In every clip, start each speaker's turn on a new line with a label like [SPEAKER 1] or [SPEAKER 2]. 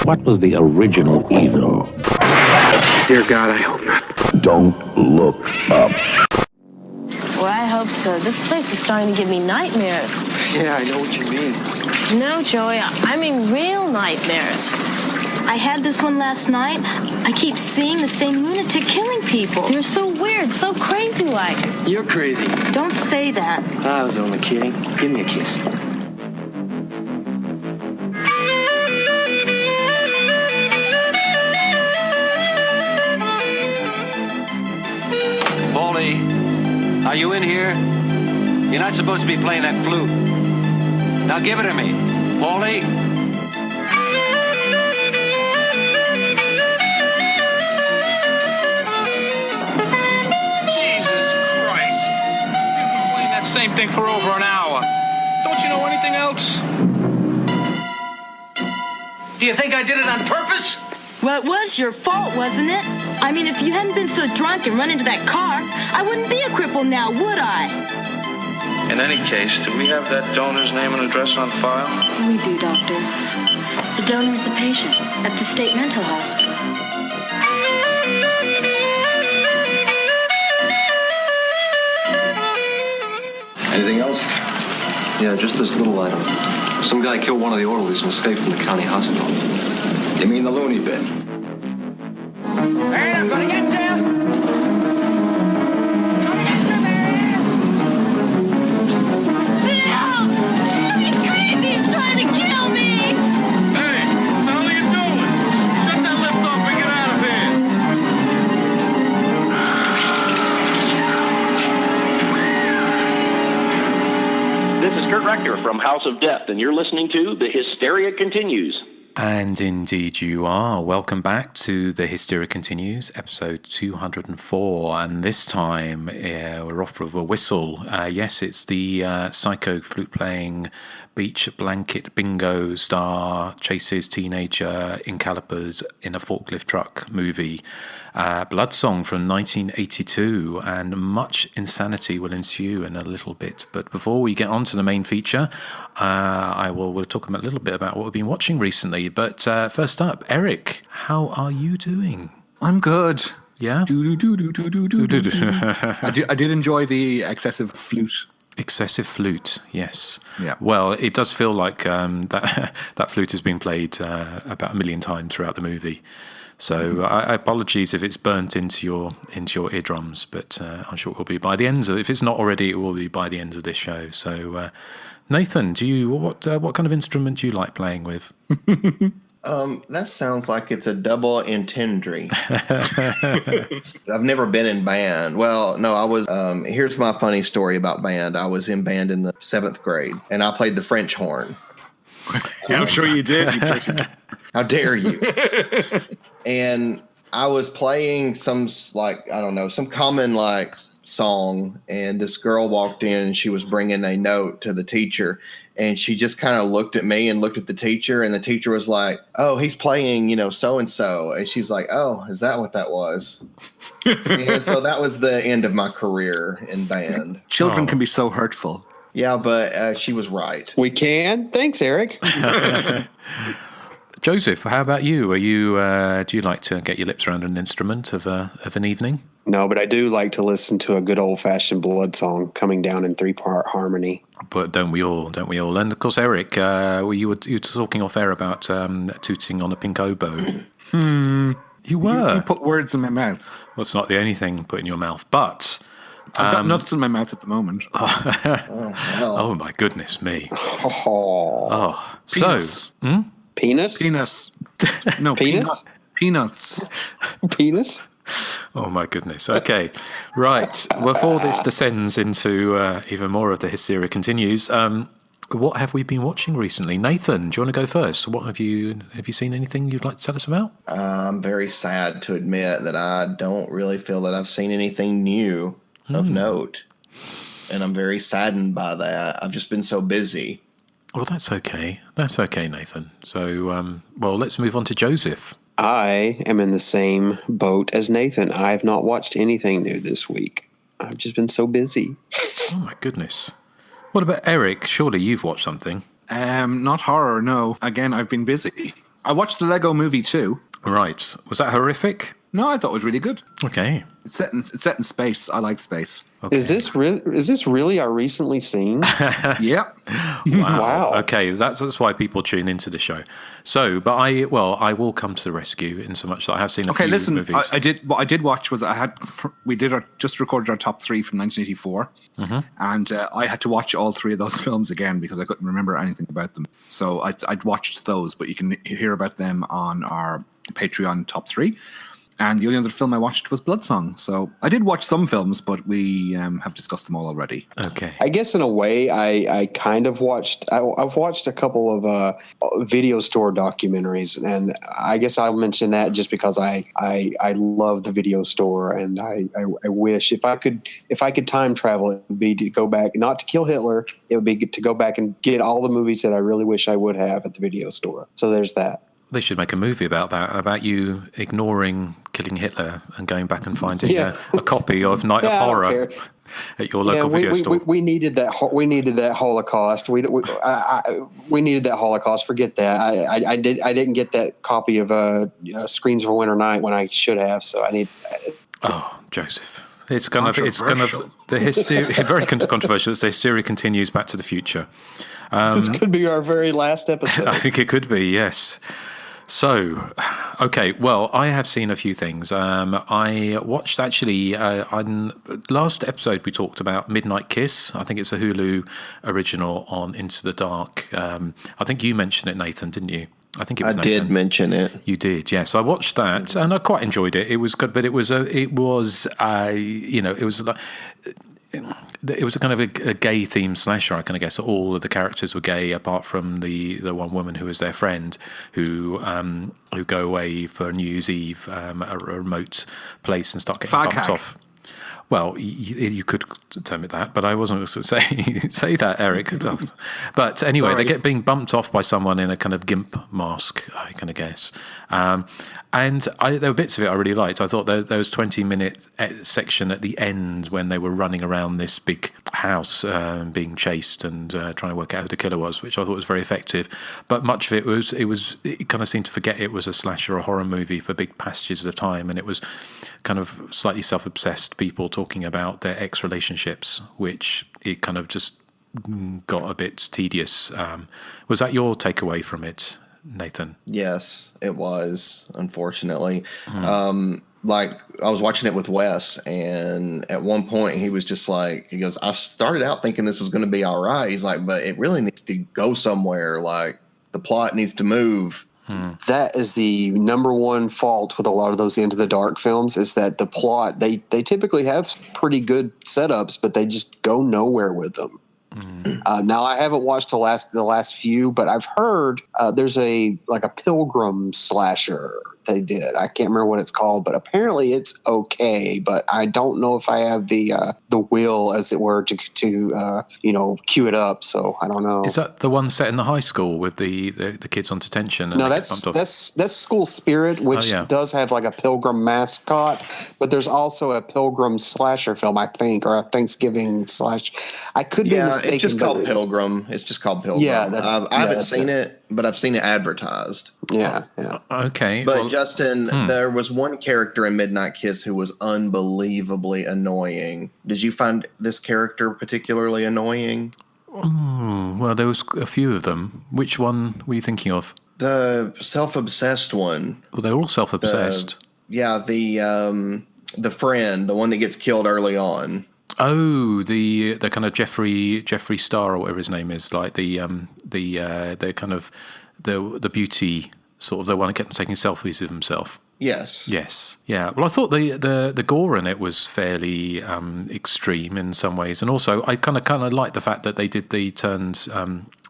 [SPEAKER 1] What was the original evil?
[SPEAKER 2] Dear God, I hope not.
[SPEAKER 1] Don't look up.
[SPEAKER 3] Well, I hope so. This place is starting to give me nightmares.
[SPEAKER 2] Yeah, I know what you mean.
[SPEAKER 3] No, Joey, I mean real nightmares.
[SPEAKER 4] I had this one last night. I keep seeing the same lunatic killing people.
[SPEAKER 3] You're so weird, so crazy-like.
[SPEAKER 2] You're crazy.
[SPEAKER 4] Don't say that.
[SPEAKER 2] I was only kidding. Give me a kiss.
[SPEAKER 5] Paulie, are you in here? You're not supposed to be playing that flute. Now give it to me. Paulie?
[SPEAKER 6] Jesus Christ. You've been playing that same thing for over an hour. Don't you know anything else?
[SPEAKER 5] Do you think I did it on purpose?
[SPEAKER 4] Well, it was your fault, wasn't it? I mean, if you hadn't been so drunk and run into that car, I wouldn't be a cripple now, would I?
[SPEAKER 6] In any case, do we have that donor's name and address on file?
[SPEAKER 7] We do, Doctor. The donor is a patient at the state mental hospital.
[SPEAKER 8] Anything else?
[SPEAKER 9] Yeah, just this little item. Some guy killed one of the orderlies and escaped from the county hospital.
[SPEAKER 8] You mean the loony bin?
[SPEAKER 5] Hey, I'm gonna get you! Gonna get you, man!
[SPEAKER 4] Bill! He's crazy! He's trying to kill me!
[SPEAKER 6] Hey, what the hell are you doing? Shut that lift off and get out of here!
[SPEAKER 10] This is Kurt Rector from House of Death, and you're listening to The Hysteria Continues.
[SPEAKER 11] And indeed you are. Welcome back to The Hysteria Continues, episode 204. And this time we're off with a whistle. Yes, it's the psycho flute-playing beach blanket bingo star chases teenager in calipers in a forklift truck movie. Blood Song from 1982, and much insanity will ensue in a little bit. But before we get on to the main feature, we'll talk a little bit about what we've been watching recently. But first up, Erik, how are you doing?
[SPEAKER 12] I'm good.
[SPEAKER 11] Yeah?
[SPEAKER 12] I did enjoy the excessive flute.
[SPEAKER 11] Excessive flute, yes.
[SPEAKER 12] Yeah.
[SPEAKER 11] Well, it does feel like that flute has been played about 1 million times throughout the movie. So I apologies if it's burnt into your eardrums, but I'm sure it will be by the end of. If it's not already, it will be by the end of this show. So, Nathan, what kind of instrument do you like playing with?
[SPEAKER 13] That sounds like it's a double entendre. I've never been in band. Well, no, I was. Here's my funny story about band. I was in band in the 7th grade, and I played the French horn.
[SPEAKER 12] Yeah, I'm sure you did.
[SPEAKER 13] How dare you? And I was playing some common song, and this girl walked in and she was bringing a note to the teacher, and she just kind of looked at me and looked at the teacher, and the teacher was like, "Oh, he's playing, so and so," and she's like, "Oh, is that what that was?" And so that was the end of my career in band.
[SPEAKER 12] Children can be so hurtful.
[SPEAKER 13] Yeah, but she was right.
[SPEAKER 14] We can. Thanks, Erik.
[SPEAKER 11] Joseph, how about you? Are you? Do you like to get your lips around an instrument of an evening?
[SPEAKER 14] No, but I do like to listen to a good old-fashioned Blood Song coming down in 3-part harmony.
[SPEAKER 11] But don't we all? And of course, Erik, you were talking off air about tooting on a pink oboe. You were.
[SPEAKER 12] You put words in my mouth.
[SPEAKER 11] Well, it's not the only thing put in your mouth, but
[SPEAKER 12] I've got nuts in my mouth at the moment.
[SPEAKER 11] Oh my goodness me!
[SPEAKER 14] Oh,
[SPEAKER 11] penis. So
[SPEAKER 14] penis.
[SPEAKER 12] No,
[SPEAKER 14] penis.
[SPEAKER 12] Peanuts.
[SPEAKER 14] Penis.
[SPEAKER 11] Oh my goodness. Okay, right. Before this descends into even more of the Hysteria Continues, what have we been watching recently? Nathan, do you want to go first? What have you seen anything you'd like to tell us about?
[SPEAKER 13] I'm very sad to admit that I don't really feel that I've seen anything new of note, and I'm very saddened by that. I've just been so busy.
[SPEAKER 11] Well, that's okay. That's okay, Nathan. So, let's move on to Joseph.
[SPEAKER 14] I am in the same boat as Nathan. I have not watched anything new this week. I've just been so busy.
[SPEAKER 11] Oh, my goodness. What about Erik? Surely you've watched something.
[SPEAKER 12] Not horror, no. Again, I've been busy. I watched the Lego Movie too.
[SPEAKER 11] Right. Was that horrific?
[SPEAKER 12] No, I thought it was really good.
[SPEAKER 11] Okay.
[SPEAKER 12] It's set in space. I like space.
[SPEAKER 11] Okay.
[SPEAKER 14] Is this really our recently seen?
[SPEAKER 12] Yep.
[SPEAKER 11] Wow. Okay, that's why people tune into the show. So, but I will come to the rescue in so much that I have seen a few movies.
[SPEAKER 12] What I did watch was just recorded our top 3 from 1984, and I had to watch all 3 of those films again because I couldn't remember anything about them. So I'd watched those, but you can hear about them on our Patreon top 3. And the only other film I watched was Bloodsong. So I did watch some films, but we have discussed them all already.
[SPEAKER 11] Okay.
[SPEAKER 14] I guess in a way, I kind of watched. I've watched a couple of video store documentaries, and I guess I'll mention that just because I love the video store, and I wish if I could time travel, it would be to go back, not to kill Hitler. It would be to go back and get all the movies that I really wish I would have at the video store. So there's that.
[SPEAKER 11] They should make a movie about that, about you ignoring killing Hitler and going back and finding a copy of Night of Horror at your local video store.
[SPEAKER 14] We needed that. We needed that Holocaust. We needed that Holocaust. Forget that. I didn't get that copy of Screams of a Winter Night when I should have. So I need.
[SPEAKER 11] Oh, Joseph. It's kind of the Hysteria, very controversial. The Hysteria continues Back to the Future.
[SPEAKER 14] This could be our very last episode.
[SPEAKER 11] I think it could be, yes. So, okay, well, I have seen a few things. I watched actually, on last episode we talked about Midnight Kiss. I think it's a Hulu original on Into the Dark. I think you mentioned it, Nathan, didn't you? I think it was Nathan.
[SPEAKER 13] Did mention it.
[SPEAKER 11] You did, yes. I watched that and I quite enjoyed it. It was good, but it was a kind of a gay themed slasher. I kind of guess all of the characters were gay, apart from the one woman who was their friend, who go away for New Year's Eve at a remote place and start getting bumped off. Well, you could term it that, but I wasn't going to say that, Erik. But anyway, they get being bumped off by someone in a kind of gimp mask, I kind of guess. And there were bits of it I really liked. I thought there was 20-minute section at the end when they were running around this big house being chased and trying to work out who the killer was, which I thought was very effective. But much of it kind of seemed to forget it was a slasher or horror movie for big passages of time, and it was kind of slightly self-obsessed people talking about their ex-relationships, which it kind of just got a bit tedious. Was that your takeaway from it, Nathan?
[SPEAKER 13] Yes, it was, unfortunately. Like, I was watching it with Wes, and at one point he was just like, he goes, I started out thinking this was going to be all right. He's like, but it really needs to go somewhere. Like, the plot needs to move.
[SPEAKER 14] That is the number one fault with a lot of those Into the Dark films, is that the plot, they typically have pretty good setups, but they just go nowhere with them. Now, I haven't watched the last few, but I've heard there's a pilgrim slasher they did. I can't remember what it's called, but apparently it's okay. But I don't know if I have the will, as it were, to cue it up. So I don't know.
[SPEAKER 11] Is that the one set in the high school with the kids on detention? And
[SPEAKER 14] no, that's School Spirit, which does have like a pilgrim mascot. But there's also a pilgrim slasher film, I think, or a Thanksgiving slash. I could be mistaken.
[SPEAKER 13] It's just called Pilgrim. It's just called Pilgrim.
[SPEAKER 14] Yeah,
[SPEAKER 13] I haven't seen it, but I've seen it advertised.
[SPEAKER 14] Yeah.
[SPEAKER 11] Okay.
[SPEAKER 13] But Justin, there was one character in Midnight Kiss who was unbelievably annoying. Did you find this character particularly annoying?
[SPEAKER 11] Well, there was a few of them. Which one were you thinking of?
[SPEAKER 13] The self-obsessed one.
[SPEAKER 11] Well, they're all self-obsessed.
[SPEAKER 13] The friend, the one that gets killed early on.
[SPEAKER 11] Oh, the kind of Jeffree Star or whatever his name is, like the kind of the beauty sort of the one taking selfies of himself. Yes. Yeah. Well, I thought the gore in it was fairly extreme in some ways, and also I kind of liked the fact that they did the turns.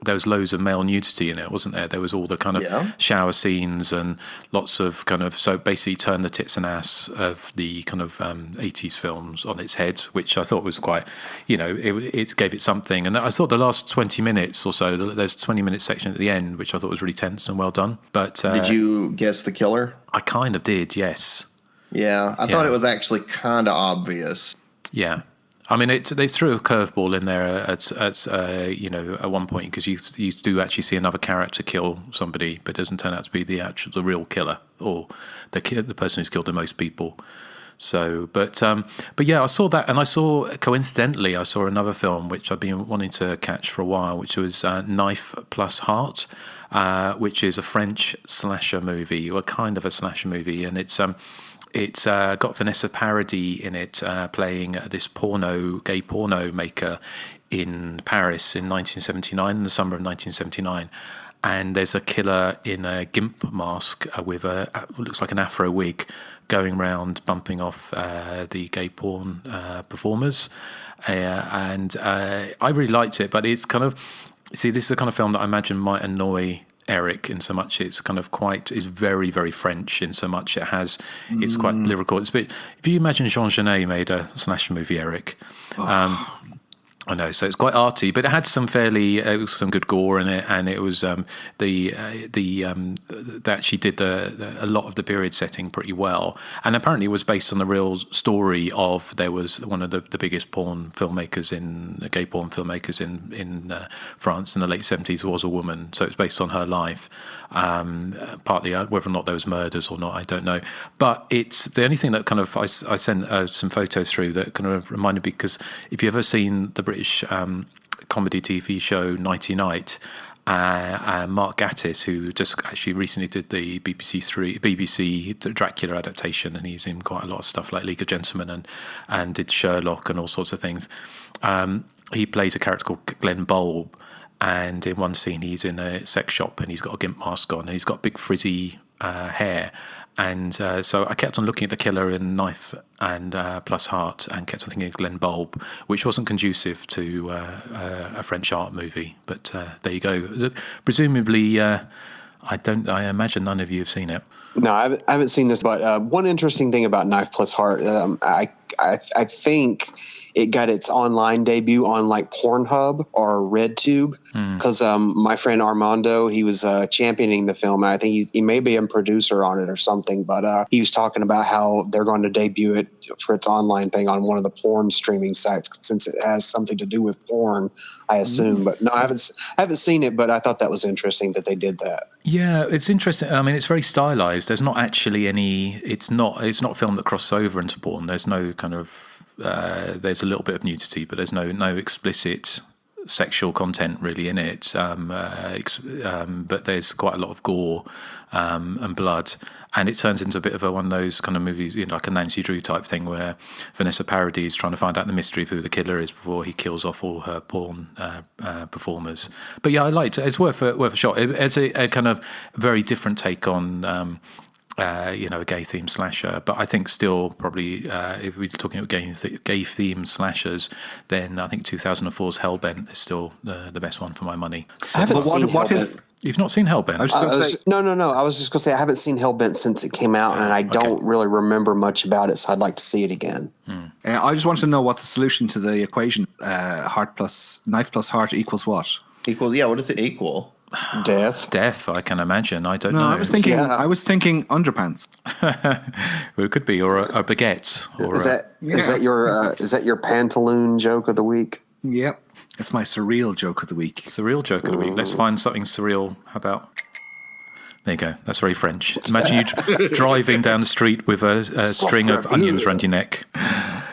[SPEAKER 11] There was loads of male nudity in it, wasn't there? There was all the kind of shower scenes and lots of kind of, so basically turn the tits and ass of the kind of 80s films on its head, which I thought was quite, it gave it something. And I thought the last 20 minutes or so, there's a 20-minute section at the end, which I thought was really tense and well done. But
[SPEAKER 13] did you guess the killer?
[SPEAKER 11] I kind of did, yes.
[SPEAKER 13] Yeah, I thought it was actually kind of obvious.
[SPEAKER 11] Yeah. I mean, they threw a curveball in there at one point, because you do actually see another character kill somebody, but it doesn't turn out to be the real killer or the person who's killed the most people. So, but yeah, I saw that, and coincidentally I saw another film which I've been wanting to catch for a while, which was Knife Plus Heart, which is a French slasher movie, or kind of a slasher movie, and it's got Vanessa Paradis in it, playing this gay porno maker in Paris in 1979, in the summer of 1979. And there's a killer in a gimp mask with looks like an afro wig, going around bumping off the gay porn performers. And I really liked it, but it's kind of... See, this is the kind of film that I imagine might annoy Erik in so much it's kind of it's very, very French in so much it's quite lyrical. It's a bit, if you imagine Jean Genet made a slasher movie, Erik, I know, so it's quite arty, but it had some some good gore in it, and it was they actually did a lot of the period setting pretty well, and apparently it was based on the real story of, there was one of the biggest gay porn filmmakers in France in the late 70s was a woman, so it's based on her life. Partly whether or not there was murders or not, I don't know, but it's the only thing that kind of I sent some photos through that kind of reminded me, because if you've ever seen the British comedy TV show Nighty Night, Mark Gatiss, who just actually recently did the BBC Dracula adaptation, and he's in quite a lot of stuff like League of Gentlemen and did Sherlock and all sorts of things. He plays a character called Glenn Bulb, and in one scene he's in a sex shop and he's got a gimp mask on and he's got big frizzy hair. And so I kept on looking at the killer in Knife and Plus Heart, and kept on thinking of Glenn Bulb, which wasn't conducive to a French art movie. But there you go. Presumably, I imagine none of you have seen it.
[SPEAKER 14] No, I haven't seen this. But one interesting thing about Knife Plus Heart, I think it got its online debut on like Pornhub or RedTube, because my friend Armando, he was championing the film. I think he may be a producer on it or something, but he was talking about how they're going to debut it for its online thing on one of the porn streaming sites, since it has something to do with porn, I assume. But no, I haven't seen it, but I thought that was interesting that they did that.
[SPEAKER 11] Yeah, it's interesting. I mean, it's very stylized. There's not actually any. It's not a film that crosses over into porn. There's no kind of. There's a little bit of nudity, but there's no explicit sexual content really in it. But there's quite a lot of gore and blood, and it turns into a bit of one of those kind of movies, like a Nancy Drew type thing, where Vanessa Paradis is trying to find out the mystery of who the killer is before he kills off all her porn performers. But yeah, I liked it. It's worth a shot. It's a kind of very different take on. A gay themed slasher, but I think still probably if we're talking about gay themed slashers, then I think 2004's Hellbent is still the best one for my money. So,
[SPEAKER 14] I haven't seen Hellbent.
[SPEAKER 11] You've not seen Hellbent?
[SPEAKER 14] No. I was just going to say I haven't seen Hellbent since it came out, and I don't really remember much about it, so I'd like to see it again.
[SPEAKER 12] I just wanted to know what the solution to the equation Knife plus heart equals what?
[SPEAKER 13] What does it equal?
[SPEAKER 14] Death,
[SPEAKER 11] I can imagine. I don't know.
[SPEAKER 12] I was thinking underpants.
[SPEAKER 11] Well, it could be, or a baguette.
[SPEAKER 14] Is that your pantaloon joke of the week?
[SPEAKER 12] Yep, it's my surreal joke of the week.
[SPEAKER 11] Surreal joke of the week. Let's find something surreal. How about? There you go. That's very French. Imagine you driving down the street with a string of onions around your neck.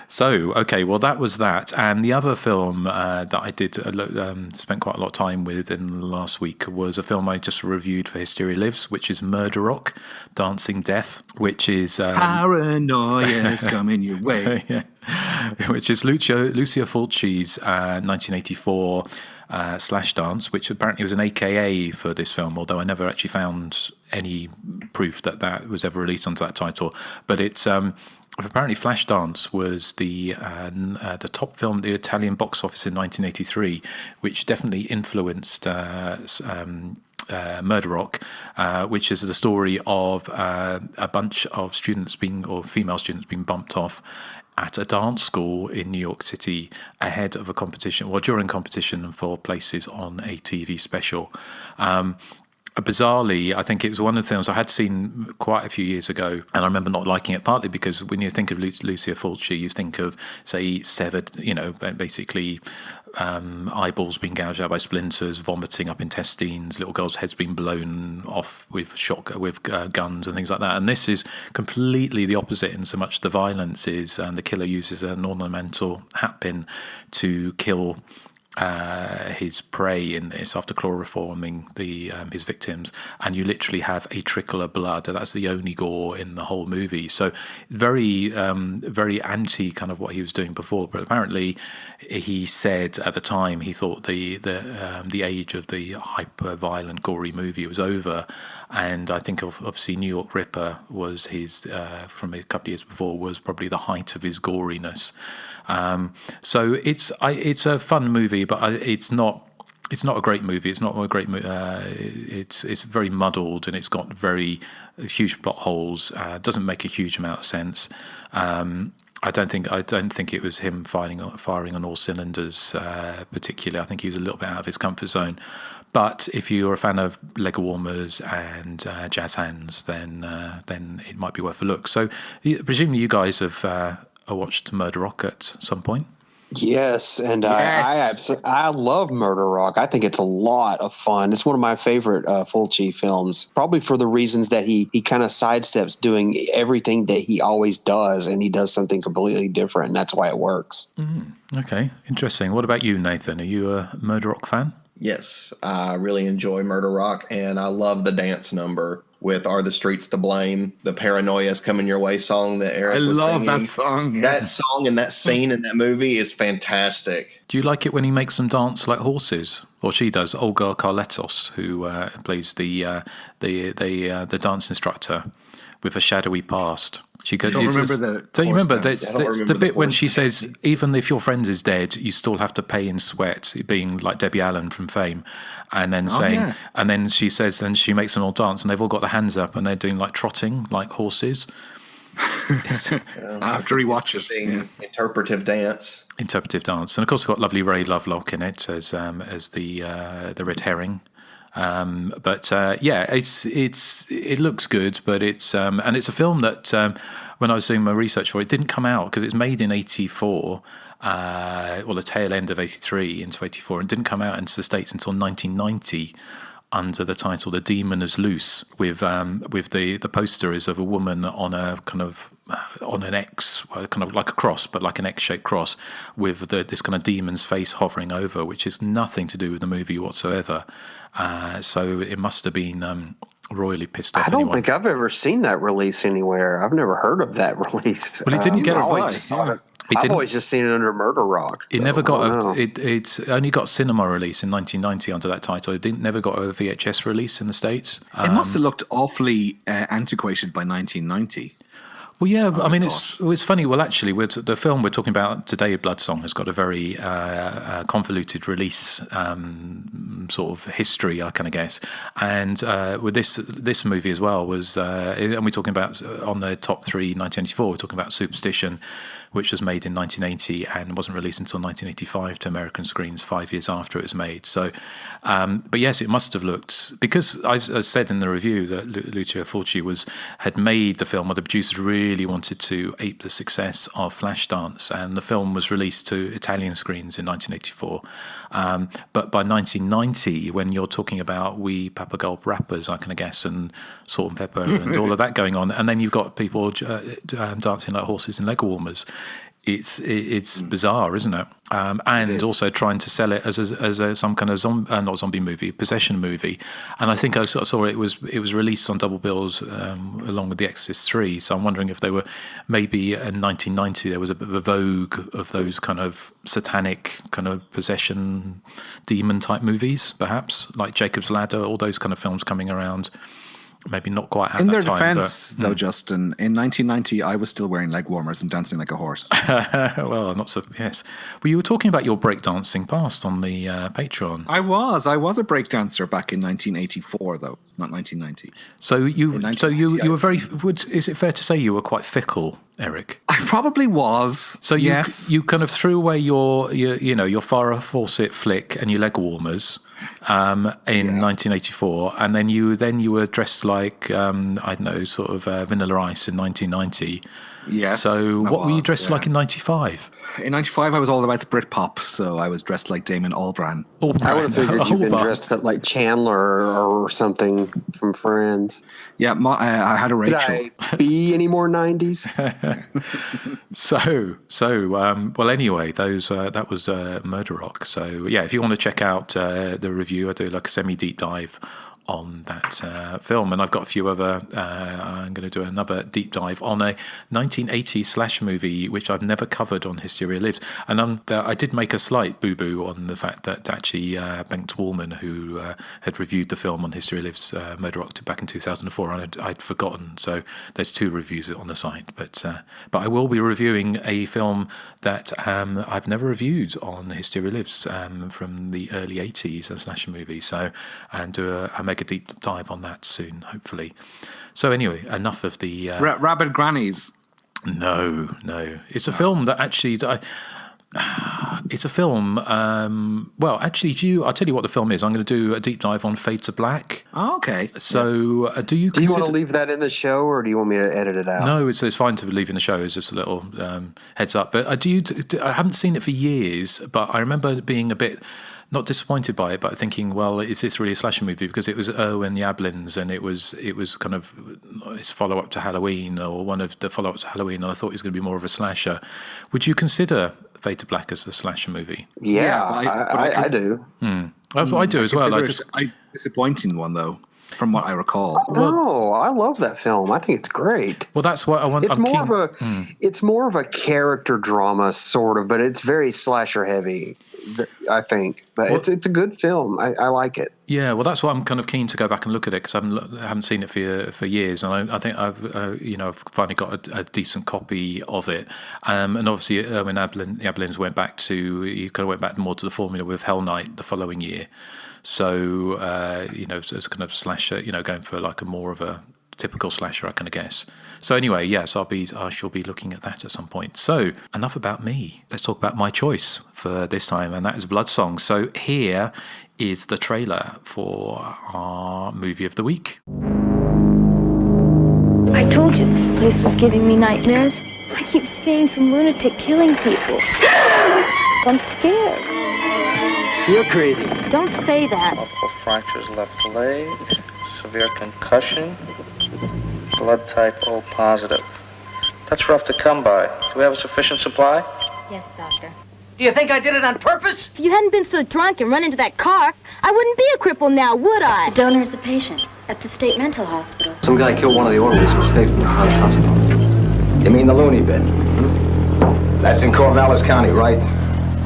[SPEAKER 11] So, okay, well, that was that. And the other film that I did spent quite a lot of time with in the last week was a film I just reviewed for Hysteria Lives, which is Murder Rock, Dancing Death, which is...
[SPEAKER 12] Paranoia is coming your way.
[SPEAKER 11] Which is Lucio Fulci's 1984 Slash Dance, which apparently was an AKA for this film, although I never actually found any proof that was ever released under that title. But it's... apparently Flashdance was the top film at the Italian box office in 1983, which definitely influenced Murder Rock, which is the story of a bunch of female students being bumped off at a dance school in New York City ahead of a competition, during competition for places on a TV special. bizarrely, I think it was one of the films I had seen quite a few years ago, and I remember not liking it, partly because when you think of Lucia Fulci, you think of, say, severed, basically eyeballs being gouged out by splinters, vomiting up intestines, little girls' heads being blown off with guns and things like that. And this is completely the opposite in so much the violence is, and the killer uses an ornamental hatpin to kill his prey in this after chloroforming his victims, and you literally have a trickle of blood. That's the only gore in the whole movie. So very very anti kind of what he was doing before. But apparently he said at the time he thought the age of the hyper violent gory movie was over. And I think obviously New York Ripper was his from a couple of years before, was probably the height of his goriness. So it's a fun movie, but it's not a great movie. It's not a great. It's very muddled, and it's got very huge plot holes. Doesn't make a huge amount of sense. I don't think it was him firing on all cylinders particularly. I think he was a little bit out of his comfort zone. But if you're a fan of leg warmers and jazz hands, then it might be worth a look. So presumably you guys have watched Murder Rock at some point.
[SPEAKER 14] Yes, and I love Murder Rock. I think it's a lot of fun. It's one of my favorite Fulci films, probably for the reasons that he kind of sidesteps doing everything that he always does, and he does something completely different, and that's why it works.
[SPEAKER 11] Okay, interesting. What about you, Nathan? Are you a Murder Rock fan?
[SPEAKER 13] Yes, I really enjoy Murder Rock, and I love the dance number with Are the Streets to Blame, the Paranoia's Coming Your Way song that Erik was
[SPEAKER 12] love
[SPEAKER 13] singing.
[SPEAKER 12] that song.
[SPEAKER 13] That song and that scene in that movie is fantastic.
[SPEAKER 11] Do you like it when he makes them dance like horses? Or she does, Olga Carletos, who plays the dance instructor with a shadowy past. She goes, don't you remember the bit when she says, even if your friend is dead, you still have to pay in sweat, being like Debbie Allen from Fame, and then and then she says, then she makes them all dance, and they've all got their hands up, and they're doing like trotting like horses.
[SPEAKER 12] After he watches
[SPEAKER 13] interpretive dance,
[SPEAKER 11] and of course, it's got lovely Ray Lovelock in it as the red herring. It looks good, but it's and it's a film that when I was doing my research for it, didn't come out because it's made in 84, the tail end of 83 into 84, and didn't come out into the States until 1990 under the title "The Demon Is Loose," with the poster is of a woman on a kind of on an X, kind of like a cross, but like an X-shaped cross, with this kind of demon's face hovering over, which is nothing to do with the movie whatsoever. So it must have been royally pissed off.
[SPEAKER 14] I don't think I've ever seen that release anywhere. I've never heard of that release.
[SPEAKER 11] Well, it didn't get a voice.
[SPEAKER 14] I've always just seen it under Murder Rock.
[SPEAKER 11] It never got it only got cinema release in 1990 under that title. It never got a VHS release in the States.
[SPEAKER 12] It must have looked awfully antiquated by 1990.
[SPEAKER 11] Well, yeah, I mean, it's funny. Well, actually, the film we're talking about today, Bloodsong, has got a very convoluted release sort of history, I kind of guess. And with this movie as well was, and we're talking about on the top 3, 1984, we're talking about Superstition, which was made in 1980 and wasn't released until 1985 to American screens 5 years after it was made. So, but yes, it must have looked, because I said in the review that Lucia Fulci had made the film, or the producers really wanted to ape the success of Flashdance, and the film was released to Italian screens in 1984. But by 1990, when you're talking about We Papa Gulp rappers, I can guess, and Salt and Pepper and all of that going on, and then you've got people dancing like horses in leg warmers. It's bizarre, isn't it? And also trying to sell it as some kind of not zombie movie, possession movie. And I think I saw it was released on double bills along with The Exorcist 3. So I'm wondering if they were maybe in 1990 there was a bit of a vogue of those kind of satanic kind of possession demon type movies, perhaps like Jacob's Ladder, all those kind of films coming around. Maybe not quite at
[SPEAKER 12] in
[SPEAKER 11] that
[SPEAKER 12] their
[SPEAKER 11] time,
[SPEAKER 12] defense, though, Justin, in 1990, I was still wearing leg warmers and dancing like a horse.
[SPEAKER 11] Well, not so. Yes. Well, you were talking about your breakdancing past on the Patreon.
[SPEAKER 12] I was a breakdancer back in 1984, though. not 1990.
[SPEAKER 11] So you were very. Is it fair to say you were quite fickle, Erik?
[SPEAKER 12] I probably was.
[SPEAKER 11] So
[SPEAKER 12] yes.
[SPEAKER 11] you kind of threw away your your Farrah Fawcett flick and your leg warmers in 1984, and then you were dressed like I don't know, sort of Vanilla Ice in 1990.
[SPEAKER 12] Yes.
[SPEAKER 11] So what were you dressed like in 95?
[SPEAKER 12] In 95, I was all about the Britpop, so I was dressed like Damon Albarn.
[SPEAKER 14] I would have figured you'd been dressed up like Chandler or something from Friends.
[SPEAKER 12] Yeah, I had a Rachel.
[SPEAKER 14] Could I be any more 90s?
[SPEAKER 11] Well, anyway, that was Murder Rock. So, yeah, if you want to check out the review, I do like a semi-deep dive on that film, and I've got a few other. I'm going to do another deep dive on a 1980s slasher movie which I've never covered on Hysteria Lives, and I did make a slight boo-boo on the fact that actually Bengt Wallman, who had reviewed the film on Hysteria Lives, Murder Rock, back in 2004, and I'd forgotten. So there's 2 reviews on the site, but I will be reviewing a film that I've never reviewed on Hysteria Lives from the early 80s, a slasher movie. So and make a deep dive on that soon, hopefully. So anyway, enough of the
[SPEAKER 12] Rabid Grannies.
[SPEAKER 11] No, it's a film that actually it's a film. Well, actually, I'll tell you what the film is. I'm going to do a deep dive on Fade to Black.
[SPEAKER 12] Oh, okay.
[SPEAKER 11] So do you
[SPEAKER 14] want to leave that in the show, or do you want me to edit it out?
[SPEAKER 11] No, it's fine to leave in the show. It's just a little heads up. But I haven't seen it for years, but I remember being a bit not disappointed by it, but thinking, well, is this really a slasher movie? Because it was Erwin Yablans, and it was kind of his follow-up to Halloween, or one of the follow-ups to Halloween, and I thought it was going to be more of a slasher. Would you consider Fade to Black as a slasher movie?
[SPEAKER 14] Yeah, I do.
[SPEAKER 11] That's what I do as well.
[SPEAKER 12] It's a disappointing one, though, from what I recall.
[SPEAKER 14] No, I love that film. I think it's great.
[SPEAKER 11] Well, that's what I want.
[SPEAKER 14] It's more of a character drama, sort of, but it's very slasher heavy, I think. But it's a good film. I like it.
[SPEAKER 11] Yeah, well, that's why I'm kind of keen to go back and look at it, because I haven't seen it for years, and I think I've finally got a decent copy of it. And obviously, Erwin Yablans went back more to the formula with Hell Night the following year. So so it's kind of slasher, going for like a more of a typical slasher, I kind of guess. So anyway, yes, I shall be looking at that at some point. So enough about me. Let's talk about my choice for this time, and that is Bloodsong. So here is the trailer for our movie of the week.
[SPEAKER 3] I told you this place was giving me nightmares. I keep seeing some lunatic killing people. I'm scared.
[SPEAKER 2] You're crazy.
[SPEAKER 3] Don't say that.
[SPEAKER 15] Multiple fractures left leg, severe concussion, blood type O positive. That's rough to come by. Do we have a sufficient supply?
[SPEAKER 4] Yes, doctor.
[SPEAKER 2] Do you think I did it on purpose?
[SPEAKER 4] If you hadn't been so drunk and run into that car, I wouldn't be a cripple now, would I?
[SPEAKER 7] The donor is a patient at the state mental hospital.
[SPEAKER 9] Some guy killed one of the orderlies and escaped from the county hospital.
[SPEAKER 8] You mean the loony bin? That's in Corvallis County, right?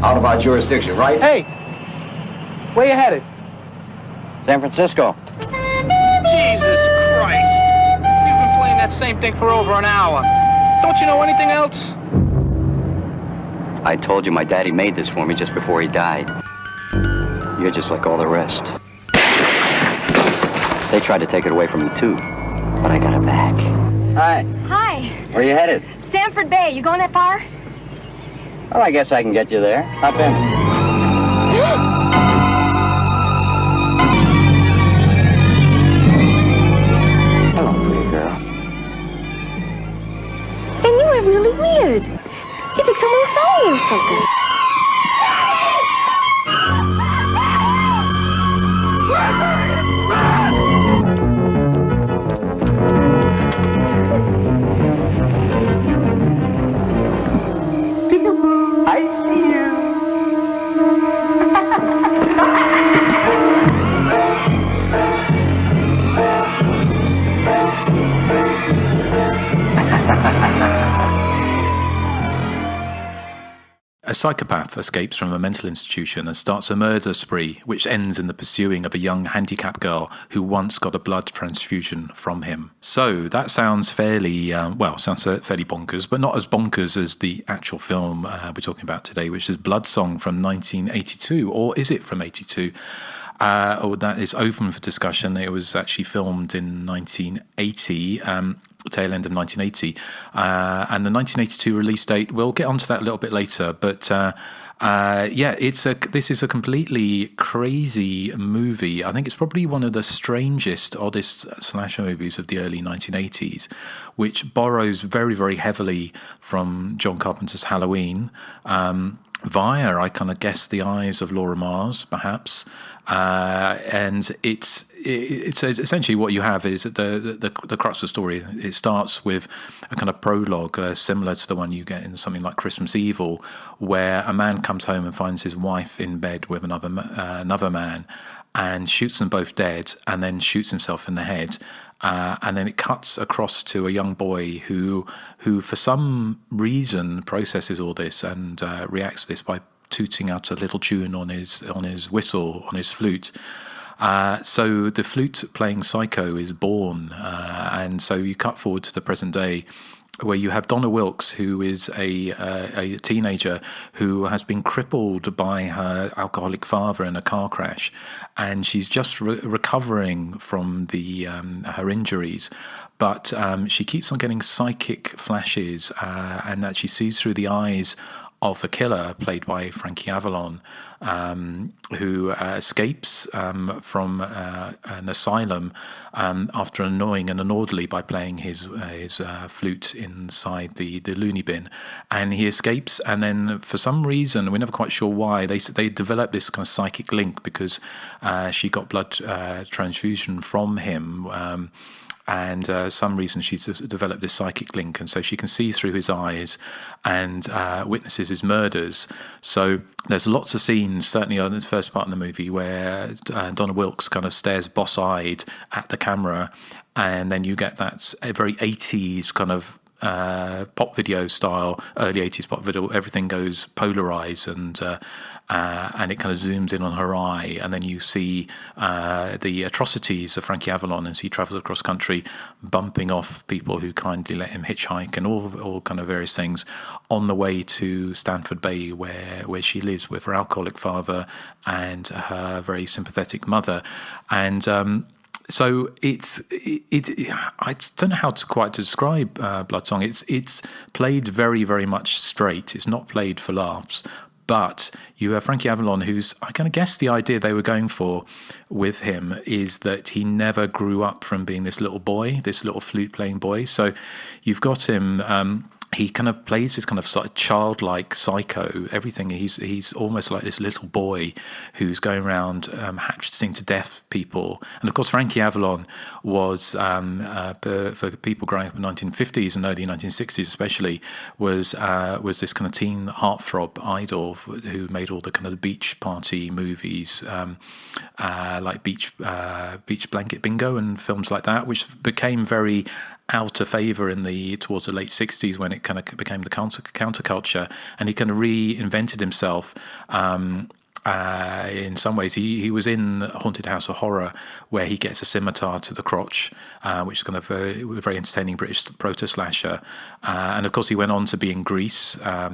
[SPEAKER 8] Out of our jurisdiction, right?
[SPEAKER 2] Hey, where you headed?
[SPEAKER 15] San Francisco.
[SPEAKER 6] Jesus Christ. You've been playing that same thing for over an hour. Don't you know anything else?
[SPEAKER 15] I told you my daddy made this for me just before he died. You're just like all the rest. They tried to take it away from me too, but I got it back. Hi.
[SPEAKER 7] Hi.
[SPEAKER 15] Where you headed?
[SPEAKER 7] Stanford Bay. You going that far?
[SPEAKER 15] Well, I guess I can get you there. Hop in. Hello, pretty girl.
[SPEAKER 3] And you were really weird. You think someone was following you or something?
[SPEAKER 2] I see you.
[SPEAKER 11] A psychopath escapes from a mental institution and starts a murder spree, which ends in the pursuing of a young handicapped girl who once got a blood transfusion from him. So that sounds fairly bonkers, but not as bonkers as the actual film we're talking about today, which is Bloodsong from 1982, or is it from 82? that is open for discussion. It was actually filmed in 1980. Tail end of 1980, and the 1982 release date. We'll get onto that a little bit later, but this is a completely crazy movie. I think it's probably one of the strangest, oddest slasher movies of the early 1980s, which borrows very, very heavily from John Carpenter's Halloween, via, I kind of guess, the eyes of Laura Mars, perhaps. And it's essentially what you have is the crux of the story. It starts with a kind of prologue similar to the one you get in something like Christmas Evil, where a man comes home and finds his wife in bed with another man and shoots them both dead and then shoots himself in the head. And then it cuts across to a young boy who for some reason processes all this and reacts to this by tooting out a little tune on his whistle, on his flute. So the flute playing Psycho is born, and so you cut forward to the present day, where you have Donna Wilkes, who is a teenager who has been crippled by her alcoholic father in a car crash, and she's just recovering from her injuries. But she keeps on getting psychic flashes, and that she sees through the eyes of a killer played by Frankie Avalon, who escapes from an asylum after annoying an orderly by playing his flute inside the loony bin, and he escapes. And then for some reason, we're never quite sure why, they develop this kind of psychic link because she got blood transfusion from him. And some reason she's developed this psychic link, and so she can see through his eyes and witnesses his murders. So there's lots of scenes, certainly on the first part of the movie, where Donna Wilkes kind of stares boss-eyed at the camera, and then you get that very 80s kind of pop video style, early 80s pop video. Everything goes polarized and it kind of zooms in on her eye, and then you see the atrocities of Frankie Avalon as he travels across country, bumping off people who kindly let him hitchhike, and all kind of various things on the way to Stanford Bay, where she lives with her alcoholic father and her very sympathetic mother. And so I don't know how to quite describe Bloodsong. It's played very, very much straight. It's not played for laughs. But you have Frankie Avalon, who's, I kind of guess the idea they were going for with him is that he never grew up from being this little boy, this little flute-playing boy. So you've got him, he kind of plays this kind of sort of childlike Psycho, everything. He's almost like this little boy who's going around hatcheting to death people. And of course, Frankie Avalon was, for people growing up in the 1950s and early 1960s especially, was this kind of teen heartthrob idol who made all the kind of beach party movies, like Beach Blanket Bingo and films like that, which became very out of favor towards the late 60s when it kind of became the counterculture, and he kind of reinvented himself. In some ways, he was in Haunted House of Horror, where he gets a scimitar to the crotch, which is kind of a very entertaining British proto-slasher. And of course, he went on to be in Grease for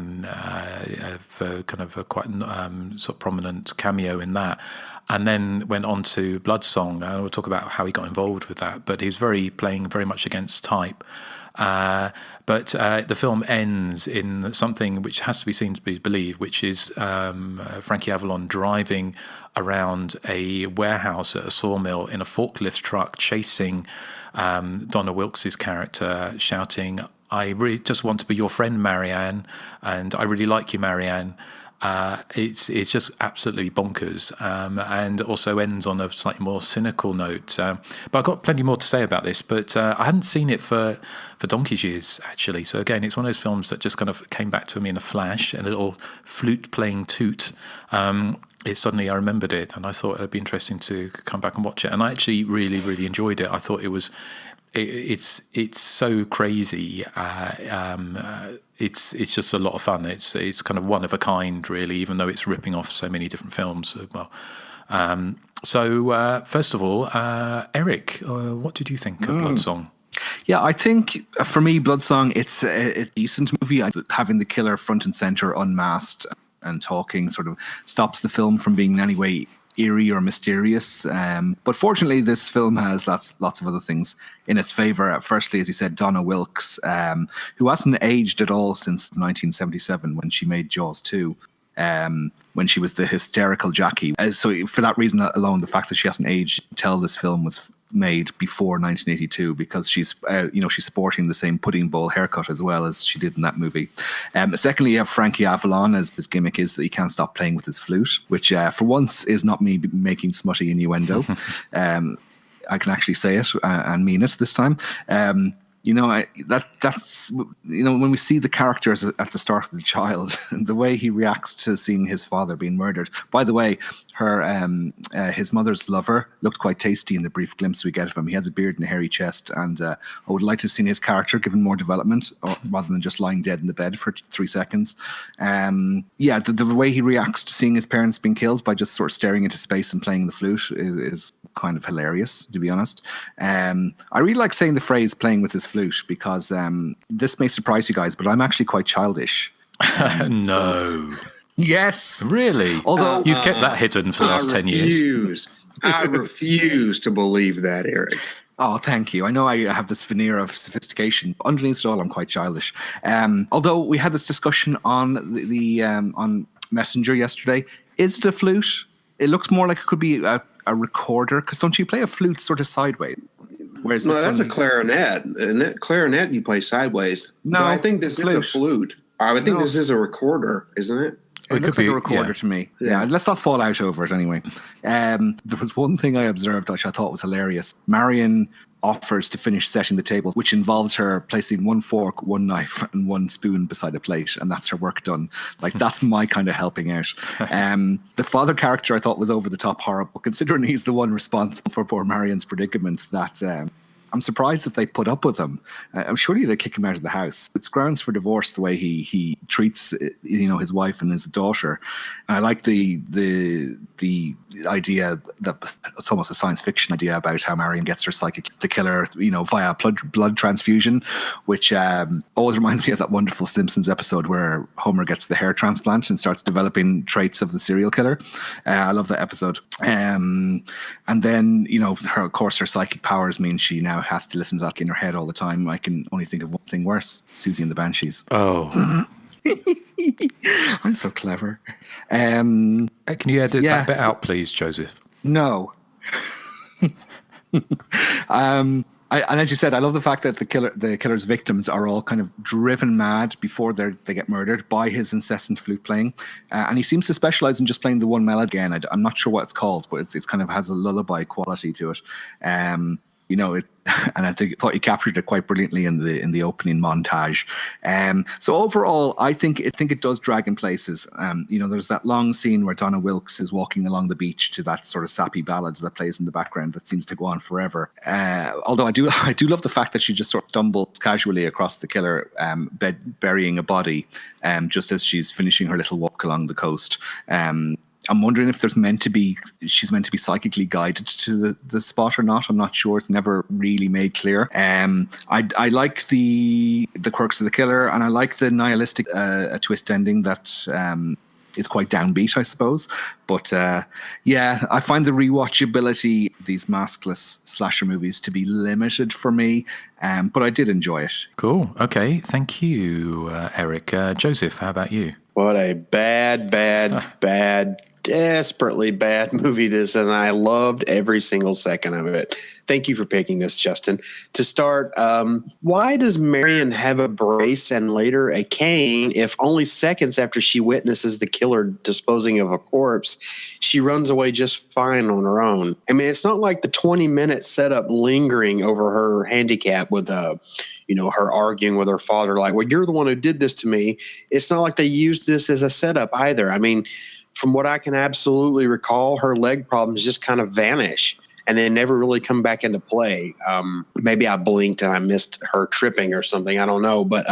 [SPEAKER 11] kind of a quite sort of prominent cameo in that. And then went on to Bloodsong. We'll talk about how he got involved with that. But he's playing very much against type. But the film ends in something which has to be seen to be believed, which is Frankie Avalon driving around a warehouse at a sawmill in a forklift truck, chasing Donna Wilkes' character, shouting, "I really just want to be your friend, Marianne, and I really like you, Marianne." It's just absolutely bonkers, and also ends on a slightly more cynical note. But I've got plenty more to say about this, but I hadn't seen it for donkey's years, actually. So again, it's one of those films that just kind of came back to me in a flash, a little flute-playing toot. Suddenly I remembered it, and I thought it'd be interesting to come back and watch it. And I actually really, really enjoyed it. I thought it's so crazy. It's just a lot of fun. It's kind of one of a kind, really, even though it's ripping off so many different films as well. So first of all, Erik, what did you think of Bloodsong?
[SPEAKER 12] Yeah, I think for me, Bloodsong, it's a decent movie. Having the killer front and center, unmasked and talking, sort of stops the film from being in any way eerie or mysterious. But fortunately, this film has lots of other things in its favor. Firstly, as you said, Donna Wilkes, who hasn't aged at all since 1977 when she made Jaws 2. When she was the hysterical Jackie. So for that reason alone, the fact that she hasn't aged until this film was made before 1982, because she's sporting the same pudding bowl haircut as well as she did in that movie. Secondly, you have Frankie Avalon, as his gimmick is that he can't stop playing with his flute, which for once is not me making smutty innuendo. I can actually say it and mean it this time. That's when we see the characters at the start of the child, the way he reacts to seeing his father being murdered. By the way, his mother's lover looked quite tasty in the brief glimpse we get of him. He has a beard and a hairy chest, and I would like to have seen his character given more development, rather than just lying dead in the bed for 3 seconds. The way he reacts to seeing his parents being killed by just sort of staring into space and playing the flute is kind of hilarious, to be honest. I really like saying the phrase "playing with his flute" because this may surprise you guys, but I'm actually quite childish. Yes.
[SPEAKER 11] Really?
[SPEAKER 12] Although
[SPEAKER 11] you've kept that hidden for the last 10 years.
[SPEAKER 14] I refuse to believe that, Eric.
[SPEAKER 12] Oh, thank you. I know I have this veneer of sophistication. Underneath it all, I'm quite childish. Although we had this discussion on the on Messenger yesterday. Is it a flute? It looks more like it could be a recorder, because don't you play a flute sort of sideways?
[SPEAKER 14] Whereas no, that's a clarinet. And clarinet you play sideways. No, but I think this is a flute. I would think this is a recorder, isn't it?
[SPEAKER 12] It looks like a recorder to me. Yeah, let's not fall out over it anyway. There was one thing I observed which I thought was hilarious. Marion offers to finish setting the table, which involves her placing one fork, one knife, and one spoon beside a plate, and that's her work done. Like, that's my kind of helping out. The father character I thought was over the top horrible, considering he's the one responsible for poor Marion's predicament. That I'm surprised if they put up with him. I'm surely they kick him out of the house. It's grounds for divorce the way he treats his wife and his daughter. And I like the idea that it's almost a science fiction idea about how Marion gets her psychic to kill her, via blood transfusion, which always reminds me of that wonderful Simpsons episode where Homer gets the hair transplant and starts developing traits of the serial killer. I love that episode. And then, of course, her psychic powers mean she now has to listen to that in her head all the time. I can only think of one thing worse: Susie and the Banshees.
[SPEAKER 11] Oh.
[SPEAKER 12] I'm so clever.
[SPEAKER 11] Can you edit that bit out, please, Joseph?
[SPEAKER 12] No. And as you said, I love the fact that the killer's victims are all kind of driven mad before they get murdered by his incessant flute playing. And he seems to specialize in just playing the one melody again. I'm not sure what it's called, but it's kind of has a lullaby quality to it. And I thought he captured it quite brilliantly in the opening montage. So overall, I think it does drag in places. There's that long scene where Donna Wilkes is walking along the beach to that sort of sappy ballad that plays in the background that seems to go on forever. Although I do love the fact that she just sort of stumbles casually across the killer, burying a body, just as she's finishing her little walk along the coast. I'm wondering if she's meant to be psychically guided to the spot or not. I'm not sure. It's never really made clear. I like the quirks of the killer, and I like the nihilistic twist ending that is quite downbeat, I suppose. But I find the rewatchability of these maskless slasher movies to be limited for me. But I did enjoy it.
[SPEAKER 11] Cool. Okay. Thank you, Eric. Joseph, how about you?
[SPEAKER 14] What a bad, desperately bad movie this, and I loved every single second of it. Thank you for picking this, Justin. To start, why does Marion have a brace and later a cane if only seconds after she witnesses the killer disposing of a corpse, she runs away just fine on her own? I mean, it's not like the 20-minute setup lingering over her handicap with her arguing with her father, like, well, you're the one who did this to me. It's not like they used this as a setup either. I mean, from what I can absolutely recall, her leg problems just kind of vanish and then never really come back into play. Maybe I blinked and I missed her tripping or something. I don't know. But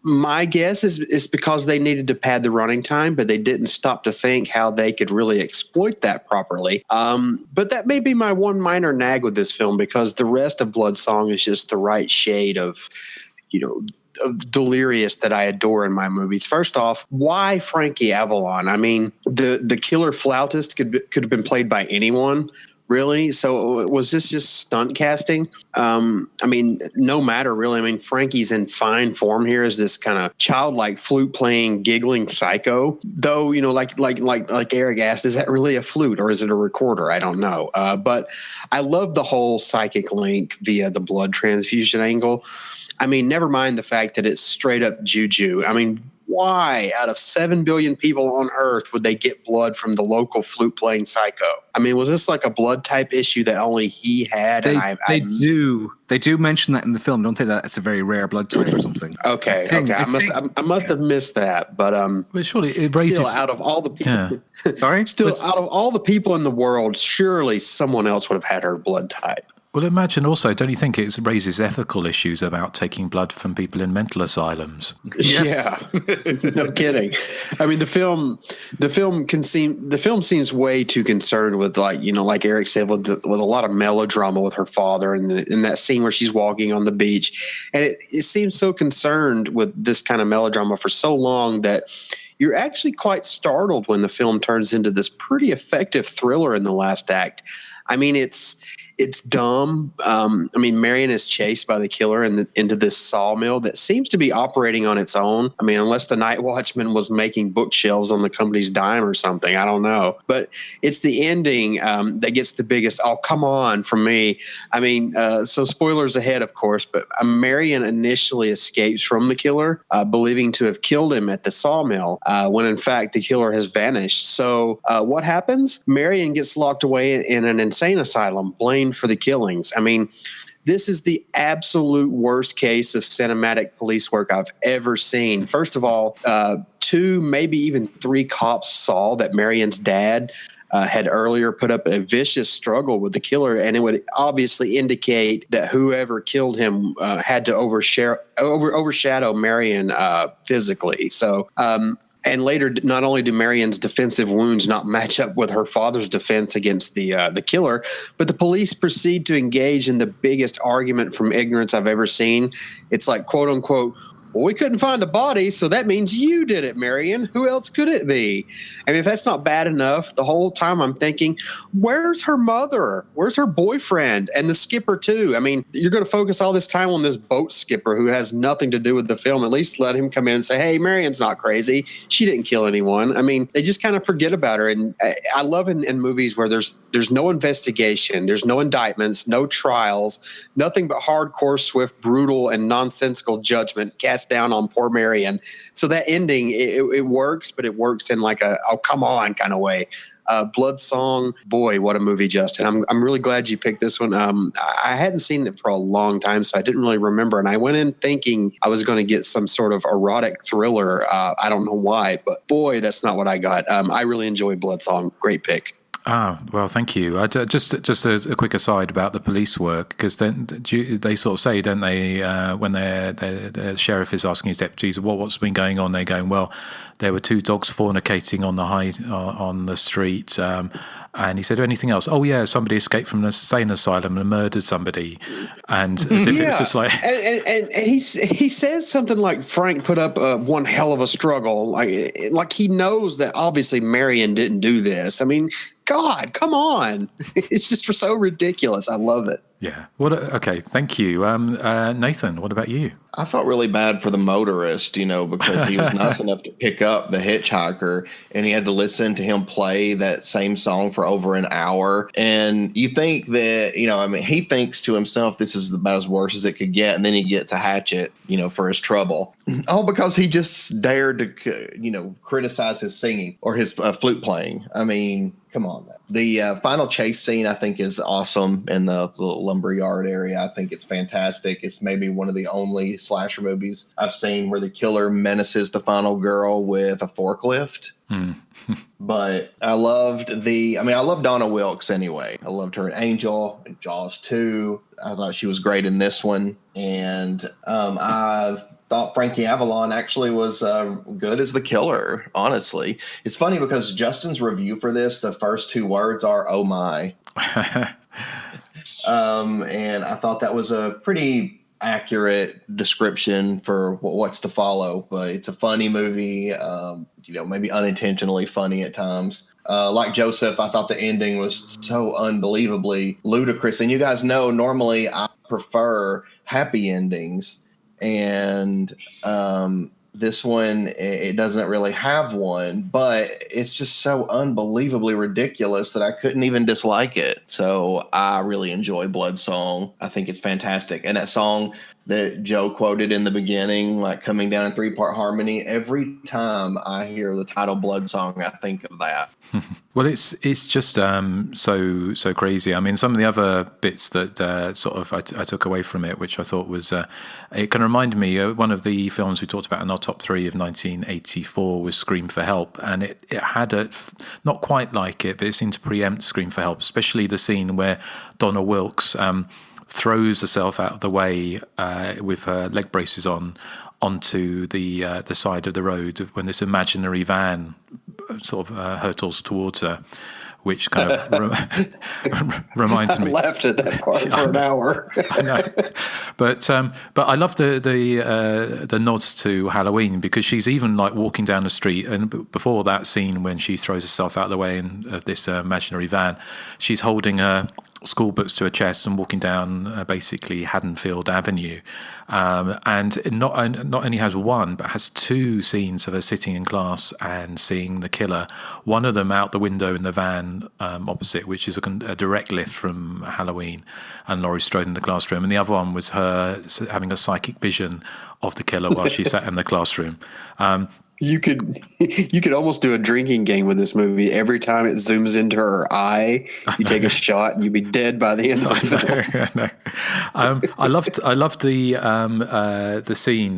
[SPEAKER 14] my guess is because they needed to pad the running time, but they didn't stop to think how they could really exploit that properly. But that may be my one minor nag with this film, because the rest of Blood Song is just the right shade of, delirious that I adore in my movies. First off, why Frankie Avalon? I mean, the killer flautist could have been played by anyone. Really? So was this just stunt casting? I mean, no matter really. I mean, Frankie's in fine form here as this kind of childlike flute playing, giggling psycho. Though, you know, like Erik asked, is that really a flute or is it a recorder? I don't know. But I love the whole psychic link via the blood transfusion angle. I mean, never mind the fact that it's straight up juju. I mean, why out of 7 billion people on Earth would they get blood from the local flute playing psycho? I mean, was this like a blood type issue that only he had?
[SPEAKER 12] They do mention that in the film, don't they? That it's a very rare blood type or something.
[SPEAKER 14] Okay. I must have missed that, but
[SPEAKER 11] surely it raises
[SPEAKER 14] still out of all the people.
[SPEAKER 11] Yeah.
[SPEAKER 12] Sorry,
[SPEAKER 14] out of all the people in the world, surely someone else would have had her blood type.
[SPEAKER 11] Well, imagine also, don't you think it raises ethical issues about taking blood from people in mental asylums?
[SPEAKER 14] Yes. Yeah, no kidding. I mean, the film seems way too concerned with, like, you know, like Erik said, with a lot of melodrama with her father and in that scene where she's walking on the beach, and it seems so concerned with this kind of melodrama for so long that you're actually quite startled when the film turns into this pretty effective thriller in the last act. I mean, it's dumb. I mean, Marion is chased by the killer into this sawmill that seems to be operating on its own. I mean, unless the night watchman was making bookshelves on the company's dime or something. I don't know. But it's the ending that gets the biggest, oh, come on, from me. I mean, so spoilers ahead, of course, but Marion initially escapes from the killer, believing to have killed him at the sawmill, when in fact the killer has vanished. So what happens? Marion gets locked away in an insane asylum, blamed for the killings. I mean, this is the absolute worst case of cinematic police work I've ever seen. First of all, 2, maybe even 3 cops saw that Marion's dad had earlier put up a vicious struggle with the killer, and it would obviously indicate that whoever killed him had to overshadow Marion physically. So, and later, not only do Marion's defensive wounds not match up with her father's defense against the killer, but the police proceed to engage in the biggest argument from ignorance I've ever seen. It's like, quote unquote, well, we couldn't find a body, so that means you did it, Marion. Who else could it be? I mean, if that's not bad enough, the whole time I'm thinking, where's her mother? Where's her boyfriend? And the skipper, too. I mean, you're going to focus all this time on this boat skipper who has nothing to do with the film. At least let him come in and say, hey, Marion's not crazy. She didn't kill anyone. I mean, they just kind of forget about her. And I love in movies where there's no investigation, there's no indictments, no trials, nothing but hardcore, swift, brutal, and nonsensical judgment cast down on poor Marion. So that ending, it works, but it works in like a, oh, come on kind of way. Blood Song, boy, what a movie, Justin. I'm really glad you picked this one. I hadn't seen it for a long time, so I didn't really remember. And I went in thinking I was going to get some sort of erotic thriller. I don't know why, but boy, that's not what I got. I really enjoyed Blood Song. Great pick.
[SPEAKER 11] Ah, well, thank you. Just a quick aside about the police work, because then they sort of say, don't they, when the sheriff is asking his deputies, what's been going on? They're going, well, there were 2 dogs fornicating on the street. And he said, anything else? Oh, yeah, somebody escaped from the insane asylum and murdered somebody. And as if it's just like...
[SPEAKER 14] And he says something like Frank put up one hell of a struggle. Like he knows that obviously Marion didn't do this. I mean, God, come on. It's just so ridiculous. I love it.
[SPEAKER 11] Yeah. Okay, thank you. Nathan, what about you?
[SPEAKER 13] I felt really bad for the motorist, because he was nice enough to pick up the hitchhiker and he had to listen to him play that same song for over an hour. And you think that, he thinks to himself, this is about as worse as it could get. And then he gets a hatchet, for his trouble. All because he just dared to, criticize his singing or his flute playing. I mean, come on, man. The final chase scene, I think, is awesome in the lumberyard area. I think it's fantastic. It's maybe one of the only slasher movies I've seen where the killer menaces the final girl with a forklift. But I loved I love Donna Wilkes anyway. I loved her in Angel and Jaws 2. I thought she was great in this one. And I thought Frankie Avalon actually was good as the killer, honestly. It's funny because Justin's review for this, the first 2 words are, oh my. And I thought that was a pretty accurate description for what's to follow, but it's a funny movie, maybe unintentionally funny at times. Like Joseph, I thought the ending was so unbelievably ludicrous. And you guys know, normally I prefer happy endings. And this one, it doesn't really have one, but it's just so unbelievably ridiculous that I couldn't even dislike it. So I really enjoy Blood Song. I think it's fantastic. And that song that Joe quoted in the beginning, like coming down in 3-part harmony, every time I hear the title Blood Song, I think of that.
[SPEAKER 11] Well, it's just so crazy. I mean, some of the other bits that I took away from it, which I thought was it kind of reminded me one of the films we talked about in our top 3 of 1984 was Scream for Help, and it had not quite like it, but it seemed to preempt Scream for Help, especially the scene where Donna Wilkes throws herself out of the way with her leg braces on onto the side of the road when this imaginary van sort of hurtles towards her, which kind of reminds me.
[SPEAKER 14] I laughed at that part for an hour.
[SPEAKER 11] I know, but I love the nods to Halloween, because she's even like walking down the street, and before that scene when she throws herself out of the way of this imaginary van, she's holding her school books to her chest and walking down basically Haddonfield Avenue, and not only has one but has 2 scenes of her sitting in class and seeing the killer. One of them out the window in the van opposite, which is a direct lift from Halloween, and Laurie Strode in the classroom, and the other one was her having a psychic vision of the killer while she sat in the classroom.
[SPEAKER 14] You could almost do a drinking game with this movie. Every time it zooms into her eye, you take a shot and you'd be dead by the end of the film.
[SPEAKER 11] No. I loved the scene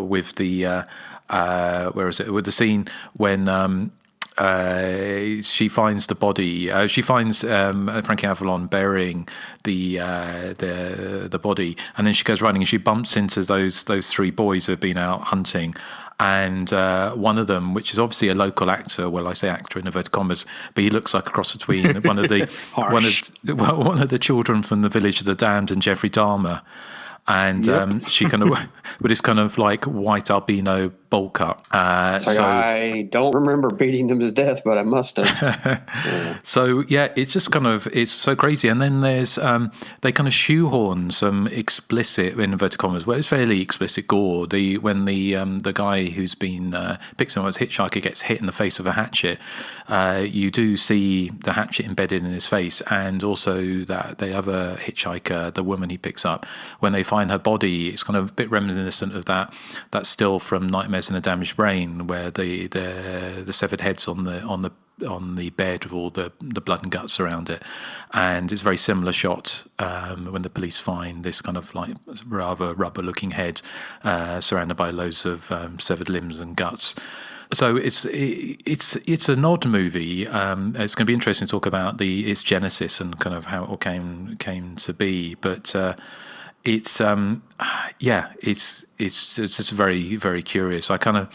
[SPEAKER 11] with the where is it? With the scene when she finds the body. She finds Frankie Avalon burying the body, and then she goes running and she bumps into those 3 boys who have been out hunting. And one of them, which is obviously a local actor, well, I say actor in inverted commas, but he looks like a cross between one of the children from the Village of the Damned and Jeffrey Dahmer. And she kind of with this kind of like white albino bowl cut.
[SPEAKER 14] I don't remember beating them to death, but I must have.
[SPEAKER 11] So yeah, it's just it's so crazy. And then there's they kind of shoehorn some explicit, in inverted commas, well, it's fairly explicit gore. When the guy who's been picked up as hitchhiker gets hit in the face with a hatchet, you do see the hatchet embedded in his face, and also that the other hitchhiker, the woman he picks up, when they find her body, it's kind of a bit reminiscent of that still from Nightmares in a Damaged Brain, where the severed heads on the bed with all the blood and guts around it, and it's a very similar shot when the police find this kind of like rather rubber-looking head surrounded by loads of severed limbs and guts. So it's an odd movie. It's going to be interesting to talk about its genesis and kind of how it all came to be, but. It's just very, very curious. I couldn't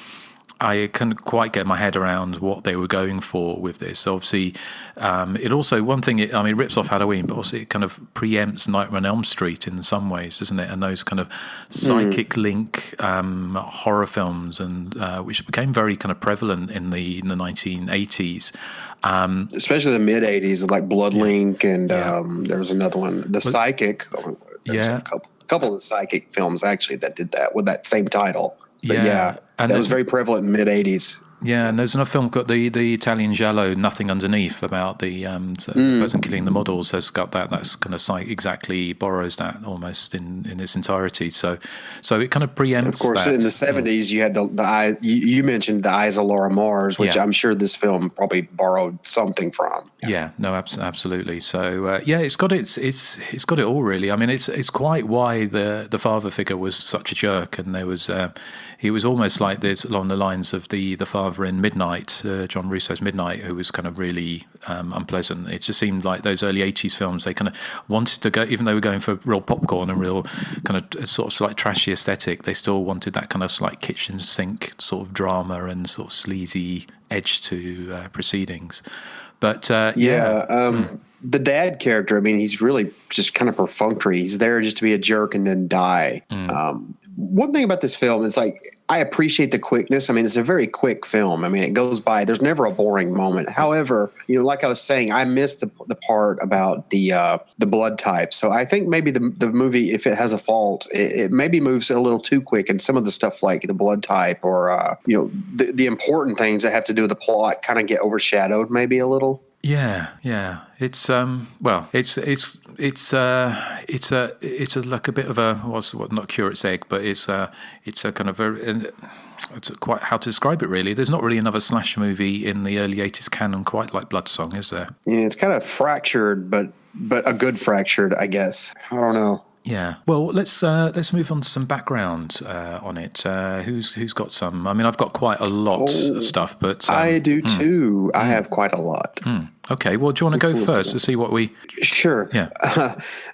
[SPEAKER 11] quite get my head around what they were going for with this. Obviously, it also, one thing, it rips off Halloween, but also it kind of preempts Nightmare on Elm Street in some ways, doesn't it? And those kind of psychic link horror films, and which became very kind of prevalent in the 1980s.
[SPEAKER 14] Especially the mid 80s, like Blood Link, and there was another one, The Psychic. There's a couple of the psychic films actually that did that with that same title. But and that was very prevalent in the mid 80s.
[SPEAKER 11] Yeah, and there's another film got the Italian giallo, Nothing Underneath, about the person killing the models, has got that's kind of exactly borrows that almost in its entirety. So it kind of preempts. And of
[SPEAKER 14] course, in the 70s, you had the eye. You mentioned The Eyes of Laura Mars, which I'm sure this film probably borrowed something from.
[SPEAKER 11] Yeah, no, absolutely. So it's got it all really. I mean, it's quite why the father figure was such a jerk, and there was he was almost like this along the lines of the father in Midnight, John Russo's Midnight, who was kind of really unpleasant. It just seemed like those early 80s films, they kind of wanted to go, even though they were going for real popcorn and real kind of sort of slight trashy aesthetic, they still wanted that kind of slight kitchen sink sort of drama and sort of sleazy edge to proceedings. But
[SPEAKER 14] the dad character, I mean, he's really just kind of perfunctory. He's there just to be a jerk and then die. One thing about this film is like, I appreciate the quickness. I mean, it's a very quick film. I mean, it goes by. There's never a boring moment. However, you know, like I was saying, I missed the part about the blood type. So I think maybe the movie, if it has a fault, it maybe moves a little too quick. And some of the stuff like the blood type or, you know, the important things that have to do with the plot kind of get overshadowed maybe a little. Yeah. It's it's like a bit of a not curate's egg, but it's a kind of it's quite how to describe it really. There's not really another slasher movie in the early 80s canon quite like Bloodsong, is there? Yeah, it's kind of fractured, but a good fractured, I guess. I don't know. Yeah. Well, let's move on to some background on it. Who's got some? I mean, I've got quite a lot of stuff, but I do too. I have quite a lot. Okay. Well, do you want to go first to see what we? Sure. Yeah.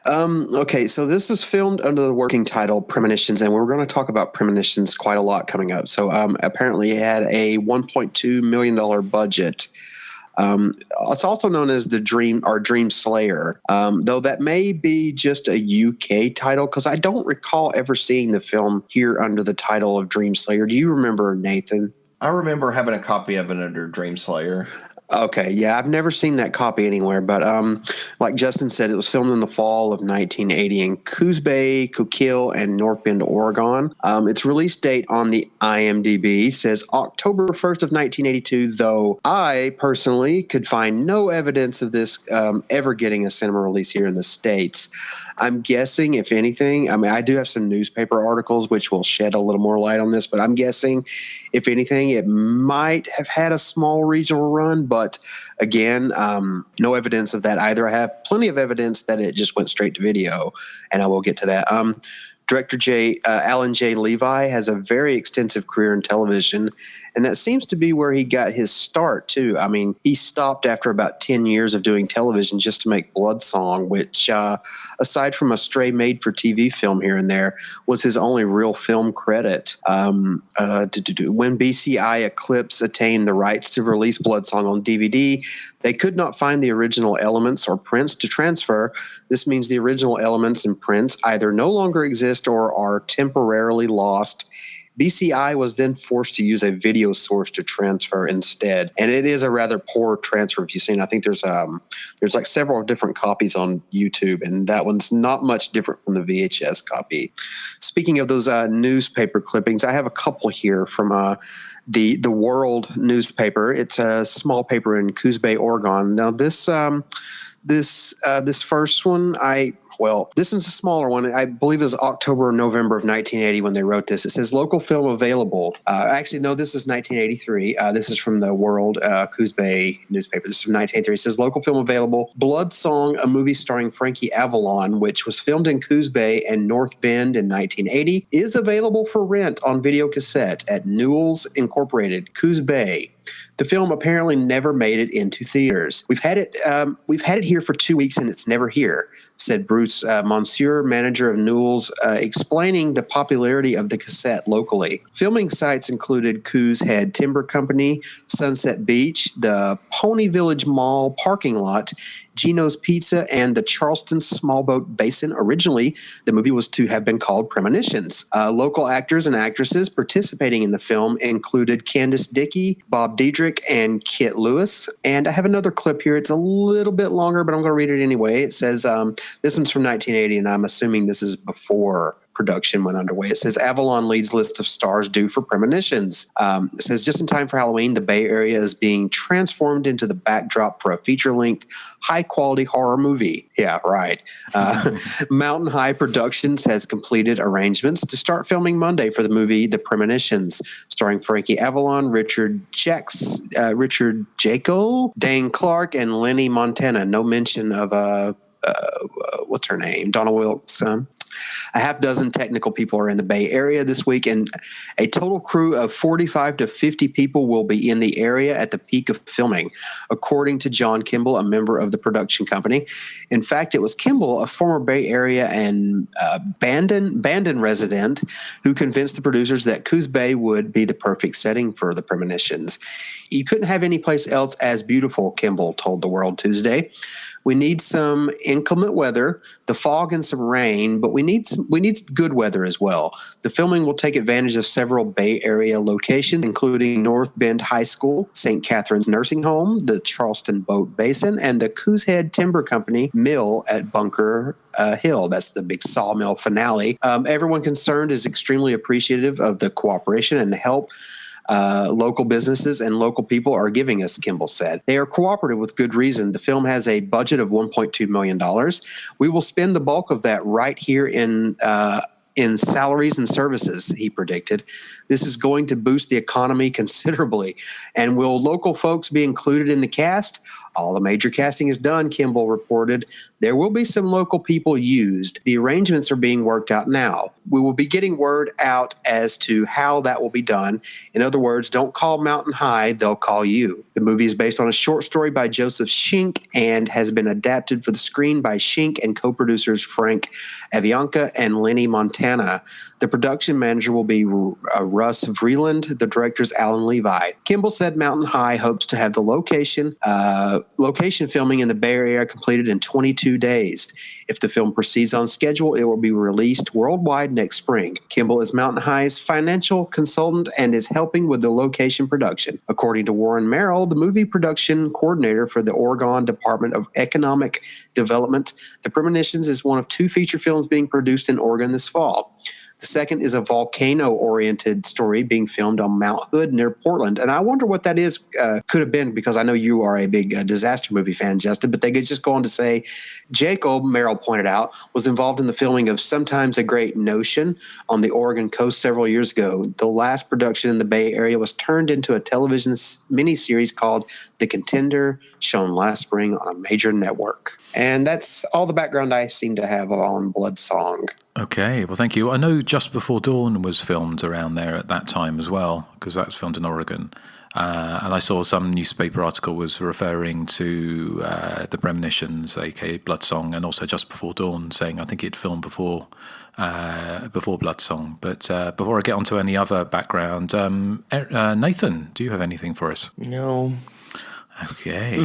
[SPEAKER 14] Okay. So this is filmed under the working title Premonitions, and we're going to talk about Premonitions quite a lot coming up. So apparently, it had a $1.2 million budget. It's also known as the Dream Slayer, though that may be just a UK title because I don't recall ever seeing the film here under the title of Dream Slayer. Do you remember, Nathan?
[SPEAKER 13] I remember having a copy of it under Dream Slayer.
[SPEAKER 14] Okay, yeah, I've never seen that copy anywhere, but like Justin said, it was filmed in the fall of 1980 in Coos Bay, Coquille, and North Bend, Oregon. Its release date on the IMDb says October 1st of 1982, though I personally could find no evidence of this ever getting a cinema release here in the States. I'm guessing, if anything, I mean, I do have some newspaper articles which will shed a little more light on this, but I'm guessing, if anything, it might have had a small regional run, but again, no evidence of that either. I have plenty of evidence that it just went straight to video, and I will get to that. Director Alan J. Levi has a very extensive career in television, and that seems to be where he got his start, too. I mean, he stopped after about 10 years of doing television just to make Bloodsong, which, aside from a stray made-for-TV film here and there, was his only real film credit. When BCI Eclipse attained the rights to release Bloodsong on DVD, they could not find the original elements or prints to transfer. This means the original elements and prints either no longer exist or are temporarily lost. BCI was then forced to use a video source to transfer instead, and it is a rather poor transfer. If you've seen, I think there's like several different copies on YouTube, and that one's not much different from the VHS copy. Speaking of those newspaper clippings, I have a couple here from the World newspaper. It's a small paper in Coos Bay, Oregon. Now this first one, this one's a smaller one. I believe it was October or November of 1980 when they wrote this. It says local film available. Actually, no, this is 1983. This is from the World Coos Bay newspaper. This is from 1983. It says local film available. Bloodsong, a movie starring Frankie Avalon, which was filmed in Coos Bay and North Bend in 1980, is available for rent on video cassette at Newell's Incorporated, Coos Bay. The film apparently never made it into theaters. We've had it here for 2 weeks and it's never here, said Bruce Monsieur, manager of Newell's, explaining the popularity of the cassette locally. Filming sites included Coos Head Timber Company, Sunset Beach, the Pony Village Mall parking lot, Gino's Pizza, and the Charleston Small Boat Basin. Originally, the movie was to have been called Premonitions. Local actors and actresses participating in the film included Candace Dickey, Bob Diedrich, and Kit Lewis. And I have another clip here. It's a little bit longer, but I'm going to read it anyway. It says, this one's from 1980, and I'm assuming this is before production went underway. It says Avalon leads list of stars due for Premonitions. It says just in time for Halloween, the Bay Area is being transformed into the backdrop for a feature-length, high-quality horror movie. Yeah, right. Mountain High Productions has completed arrangements to start filming Monday for the movie The Premonitions, starring Frankie Avalon, Richard Jekyll, Dane Clark, and Lenny Montana. No mention of what's her name? Donna Wilkes. A half dozen technical people are in the Bay Area this week, and a total crew of 45 to 50 people will be in the area at the peak of filming, according to John Kimball, a member of the production company. In fact, it was Kimball, a former Bay Area and Bandon resident, who convinced the producers that Coos Bay would be the perfect setting for the premonitions. You couldn't have any place else as beautiful, Kimball told the World Tuesday. We need some inclement weather, the fog and some rain, but we need good weather as well. The filming will take advantage of several Bay Area locations, including North Bend High School, St. Catherine's Nursing Home, the Charleston Boat Basin, and the Coos Head Timber Company mill at Bunker Hill. That's the big sawmill finale. Everyone concerned is extremely appreciative of the cooperation and help local businesses and local people are giving us, Kimball said. They are cooperative with good reason. The film has a budget of $1.2 million. We will spend the bulk of that right here in salaries and services, he predicted. This is going to boost the economy considerably. And will local folks be included in the cast? All the major casting is done, Kimball reported. There will be some local people used. The arrangements are being worked out now. We will be getting word out as to how that will be done. In other words, don't call Mountain High, they'll call you. The movie is based on a short story by Joseph Schenck and has been adapted for the screen by Schenck and co-producers Frank Avianca and Lenny Montana. The production manager will be Russ Vreeland. The director is Alan Levi. Kimball said Mountain High hopes to have the location filming in the Bay Area completed in 22 days. If the film proceeds on schedule, it will be released worldwide next spring. Kimball is Mountain High's financial consultant and is helping with the location production. According to Warren Merrill, the movie production coordinator for the Oregon Department of Economic Development, The Premonitions is one of 2 feature films being produced in Oregon this fall. The second is a volcano-oriented story being filmed on Mount Hood near Portland. And I wonder what that is, could have been, because I know you are a big disaster movie fan, Justin, but they could just go on to say, Jacob, Merrill pointed out, was involved in the filming of Sometimes a Great Notion on the Oregon coast several years ago. The last production in the Bay Area was turned into a television miniseries called The Contender, shown last spring on a major network. And that's all the background I seem to have on Blood Song.
[SPEAKER 11] Okay, well, thank you. I know Just Before Dawn was filmed around there at that time as well, because that was filmed in Oregon. And I saw some newspaper article was referring to The Premonitions, aka Blood Song, and also Just Before Dawn, saying I think it filmed before Blood Song. But before I get onto any other background, Nathan, do you have anything for us?
[SPEAKER 13] No.
[SPEAKER 11] Okay.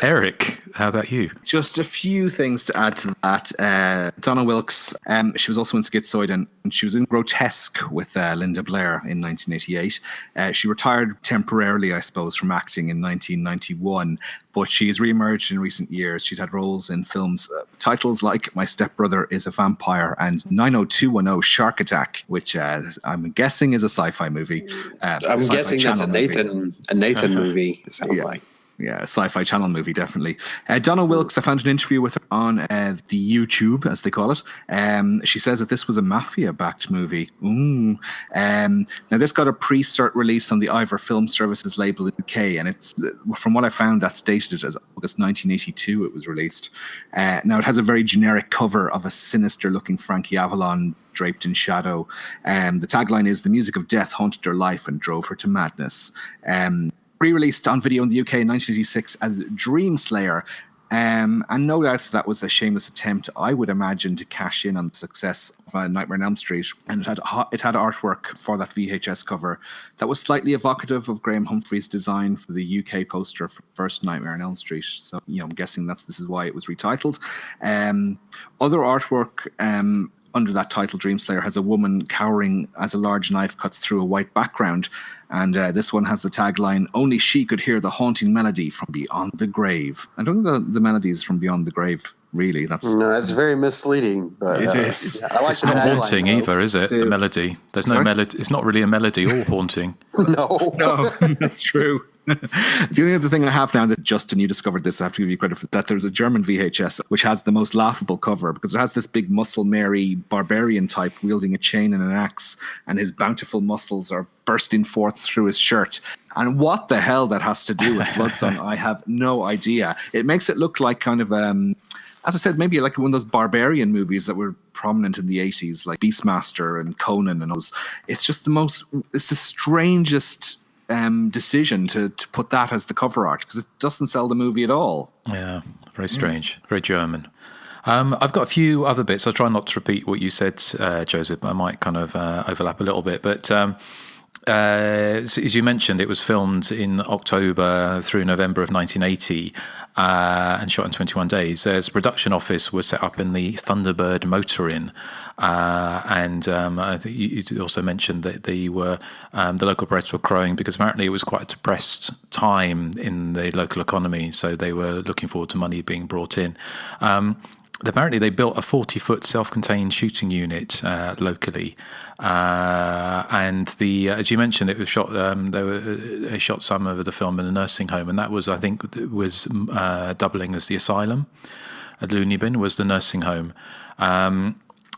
[SPEAKER 11] Erik, how about you?
[SPEAKER 12] Just a few things to add to that. Donna Wilkes, she was also in Schizoid, and she was in Grotesque with Linda Blair in 1988. She retired temporarily, I suppose, from acting in 1991, but she has re-emerged in recent years. She's had roles in films, titles like My Stepbrother is a Vampire and 90210 Shark Attack, which I'm guessing is a sci-fi movie.
[SPEAKER 14] I'm guessing that's a Nathan movie. Sounds like.
[SPEAKER 12] Yeah, a sci-fi channel movie, definitely. Donna Wilkes, I found an interview with her on the YouTube, as they call it. She says that this was a mafia-backed movie. Now, this got a pre-cert release on the Ivor Film Services label in the UK, and it's, from what I found, that's dated as August 1982 it was released. Now, it has a very generic cover of a sinister-looking Frankie Avalon draped in shadow. The tagline is, "The music of death haunted her life and drove her to madness." Pre-released on video in the UK in 1986 as Dream Slayer. And no doubt that was a shameless attempt, I would imagine, to cash in on the success of Nightmare on Elm Street. And it had artwork for that VHS cover that was slightly evocative of Graham Humphrey's design for the UK poster for first Nightmare on Elm Street. So, I'm guessing this is why it was retitled. Other artwork under that title, Dream Slayer, has a woman cowering as a large knife cuts through a white background. And this one has the tagline, "Only she could hear the haunting melody from beyond the grave." I don't know the melody is from beyond the grave, really. That's
[SPEAKER 14] very misleading. But
[SPEAKER 12] it is.
[SPEAKER 14] I like
[SPEAKER 11] it's not haunting either, is it? The melody. There's no melody. It's not really a melody or haunting.
[SPEAKER 12] No, that's true. The only other thing I have now that, Justin, you discovered this, I have to give you credit for that. There's a German VHS which has the most laughable cover because it has this big muscle Mary barbarian type wielding a chain and an axe, and his bountiful muscles are bursting forth through his shirt. And what the hell that has to do with Blood Song, I have no idea. It makes it look like kind of as I said, maybe like one of those barbarian movies that were prominent in the 80s, like Beastmaster and Conan and those. It's just it's the strangest decision to put that as the cover art, because it doesn't sell the movie at all.
[SPEAKER 11] Yeah, very strange, very German. I've got a few other bits. I'll try not to repeat what you said, Joseph, but I might kind of overlap a little bit. But as you mentioned, it was filmed in October through November of 1980 and shot in 21 days. Its production office was set up in the Thunderbird Motor Inn. And I think you also mentioned that the local press were crowing because apparently it was quite a depressed time in the local economy, so they were looking forward to money being brought in. Apparently they built a 40-foot self-contained shooting unit locally, and as you mentioned, it was shot. They shot some of the film in a nursing home, and that was, I think, doubling as the asylum. At Looney Bin was the nursing home.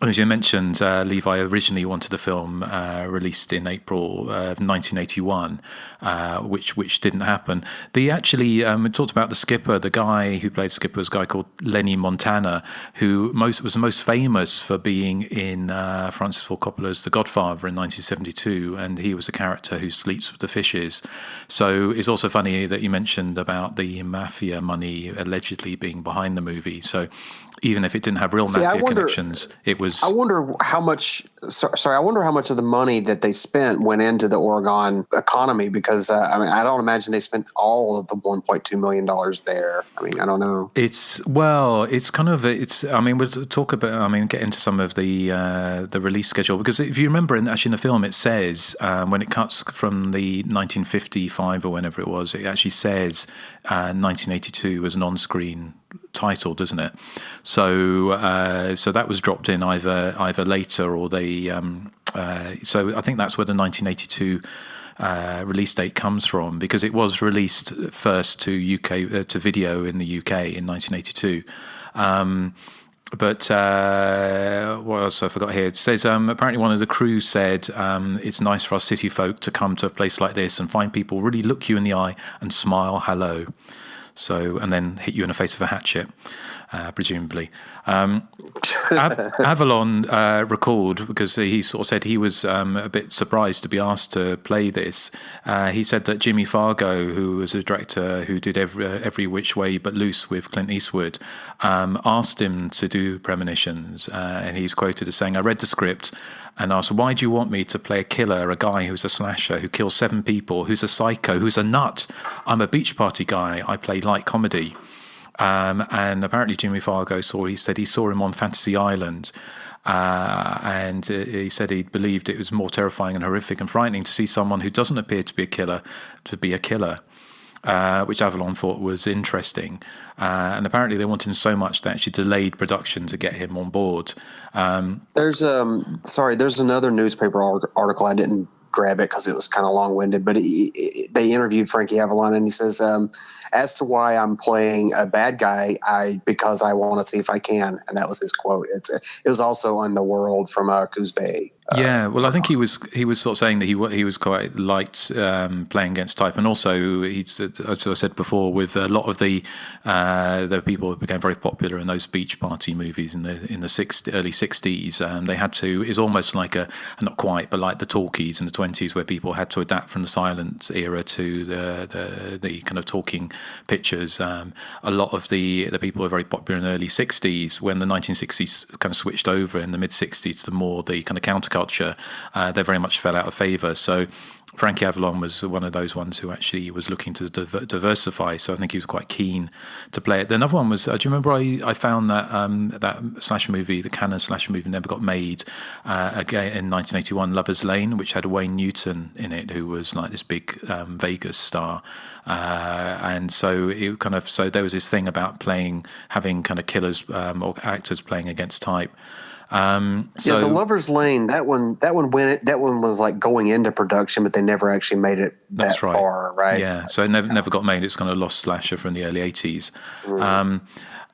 [SPEAKER 11] As you mentioned, Levi originally wanted the film released in April 1981, which didn't happen. They actually talked about the skipper. The guy who played skipper was a guy called Lenny Montana, who was most famous for being in Francis Ford Coppola's The Godfather in 1972, and he was a character who sleeps with the fishes. So it's also funny that you mentioned about the mafia money allegedly being behind the movie. So even if it didn't have real mafia connections, it was.
[SPEAKER 14] I wonder how much. I wonder how much of the money that they spent went into the Oregon economy, because I don't imagine they spent all of the $1.2 million there. I mean, I don't know. We'll talk about. Get into some of the release schedule, because if you remember, in the film, it says when it cuts from the 1955 or whenever it was, it actually says 1982 as an on-screen title, doesn't it? So that was dropped in either later or they. So I think that's where the 1982 release date comes from, because it was released first to UK to video in the UK in 1982. But what else I forgot here? It says apparently one of the crew said it's nice for us city folk to come to a place like this and find people really look you in the eye and smile hello. So, and then hit you in the face with a hatchet, presumably. Avalon recalled, because he sort of said he was a bit surprised to be asked to play this. He said that Jimmy Fargo, who was a director who did Every Which Way But Loose with Clint Eastwood, asked him to do Premonitions. And he's quoted as saying, "I read the script and asked, why do you want me to play a killer, a guy who's a slasher, who kills 7 people, who's a psycho, who's a nut? I'm a beach party guy. I play light comedy." And apparently Jimmy Fargo said he saw him on Fantasy Island, and he said he believed it was more terrifying and horrific and frightening to see someone who doesn't appear to be a killer to be a killer, which Avalon thought was interesting. And apparently they wanted him so much they actually delayed production to get him on board. There's another newspaper article. I didn't grab it because it was kind of long-winded, but they interviewed Frankie Avalon, and he says, as to why I'm playing a bad guy, because I want to see if I can, and that was his quote. It was also on The World from Coos Bay.
[SPEAKER 11] Well, I think he was sort of saying that he was quite liked playing against type, and also as I said before, with a lot of the people who became very popular in those beach party movies in the early 60s, they had to. It's almost like not quite, but like the talkies in the 20s, where people had to adapt from the silent era to the kind of talking pictures. A lot of the people were very popular in the early 60s. When the 1960s kind of switched over in the mid 60s to more the kind of counterculture, they very much fell out of favour. So Frankie Avalon was one of those ones who actually was looking to diversify. So I think he was quite keen to play it. Another one was, do you remember I found that slasher movie, the canon slasher movie, never got made again in 1981, Lover's Lane, which had Wayne Newton in it, who was like this big Vegas star. And so it so there was this thing about having kind of killers or actors playing against type.
[SPEAKER 14] The Lover's Lane, that one was like going into production, but they never actually made it far, right?
[SPEAKER 11] Yeah, so it never got made. It's kind of lost slasher from the early 80s.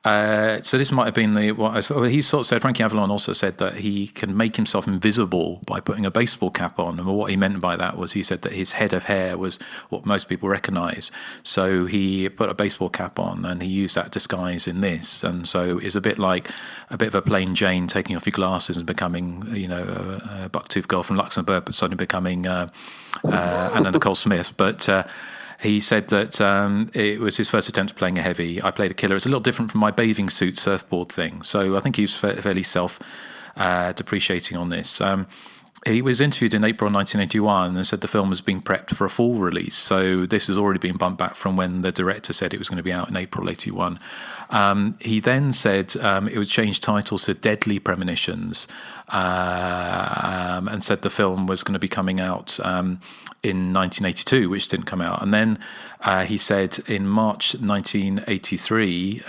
[SPEAKER 11] So this might have been he sort of said. Frankie Avalon also said that he can make himself invisible by putting a baseball cap on, and what he meant by that was he said that his head of hair was what most people recognise. So he put a baseball cap on, and he used that disguise in this, and so it's a bit like a bit of a plain Jane taking off your glasses and becoming, a buck-toothed girl from Luxembourg, but suddenly becoming Anna Nicole Smith, but. He said that it was his first attempt at playing a heavy. I played a killer. It's a little different from my bathing suit surfboard thing. So I think he was fairly self-depreciating on this. He was interviewed in April 1981 and said the film was being prepped for a fall release. So this has already been bumped back from when the director said it was going to be out in April 81. He then said it would change titles to Deadly Premonitions and said the film was going to be coming out in 1982, which didn't come out. And then he said in March 1983,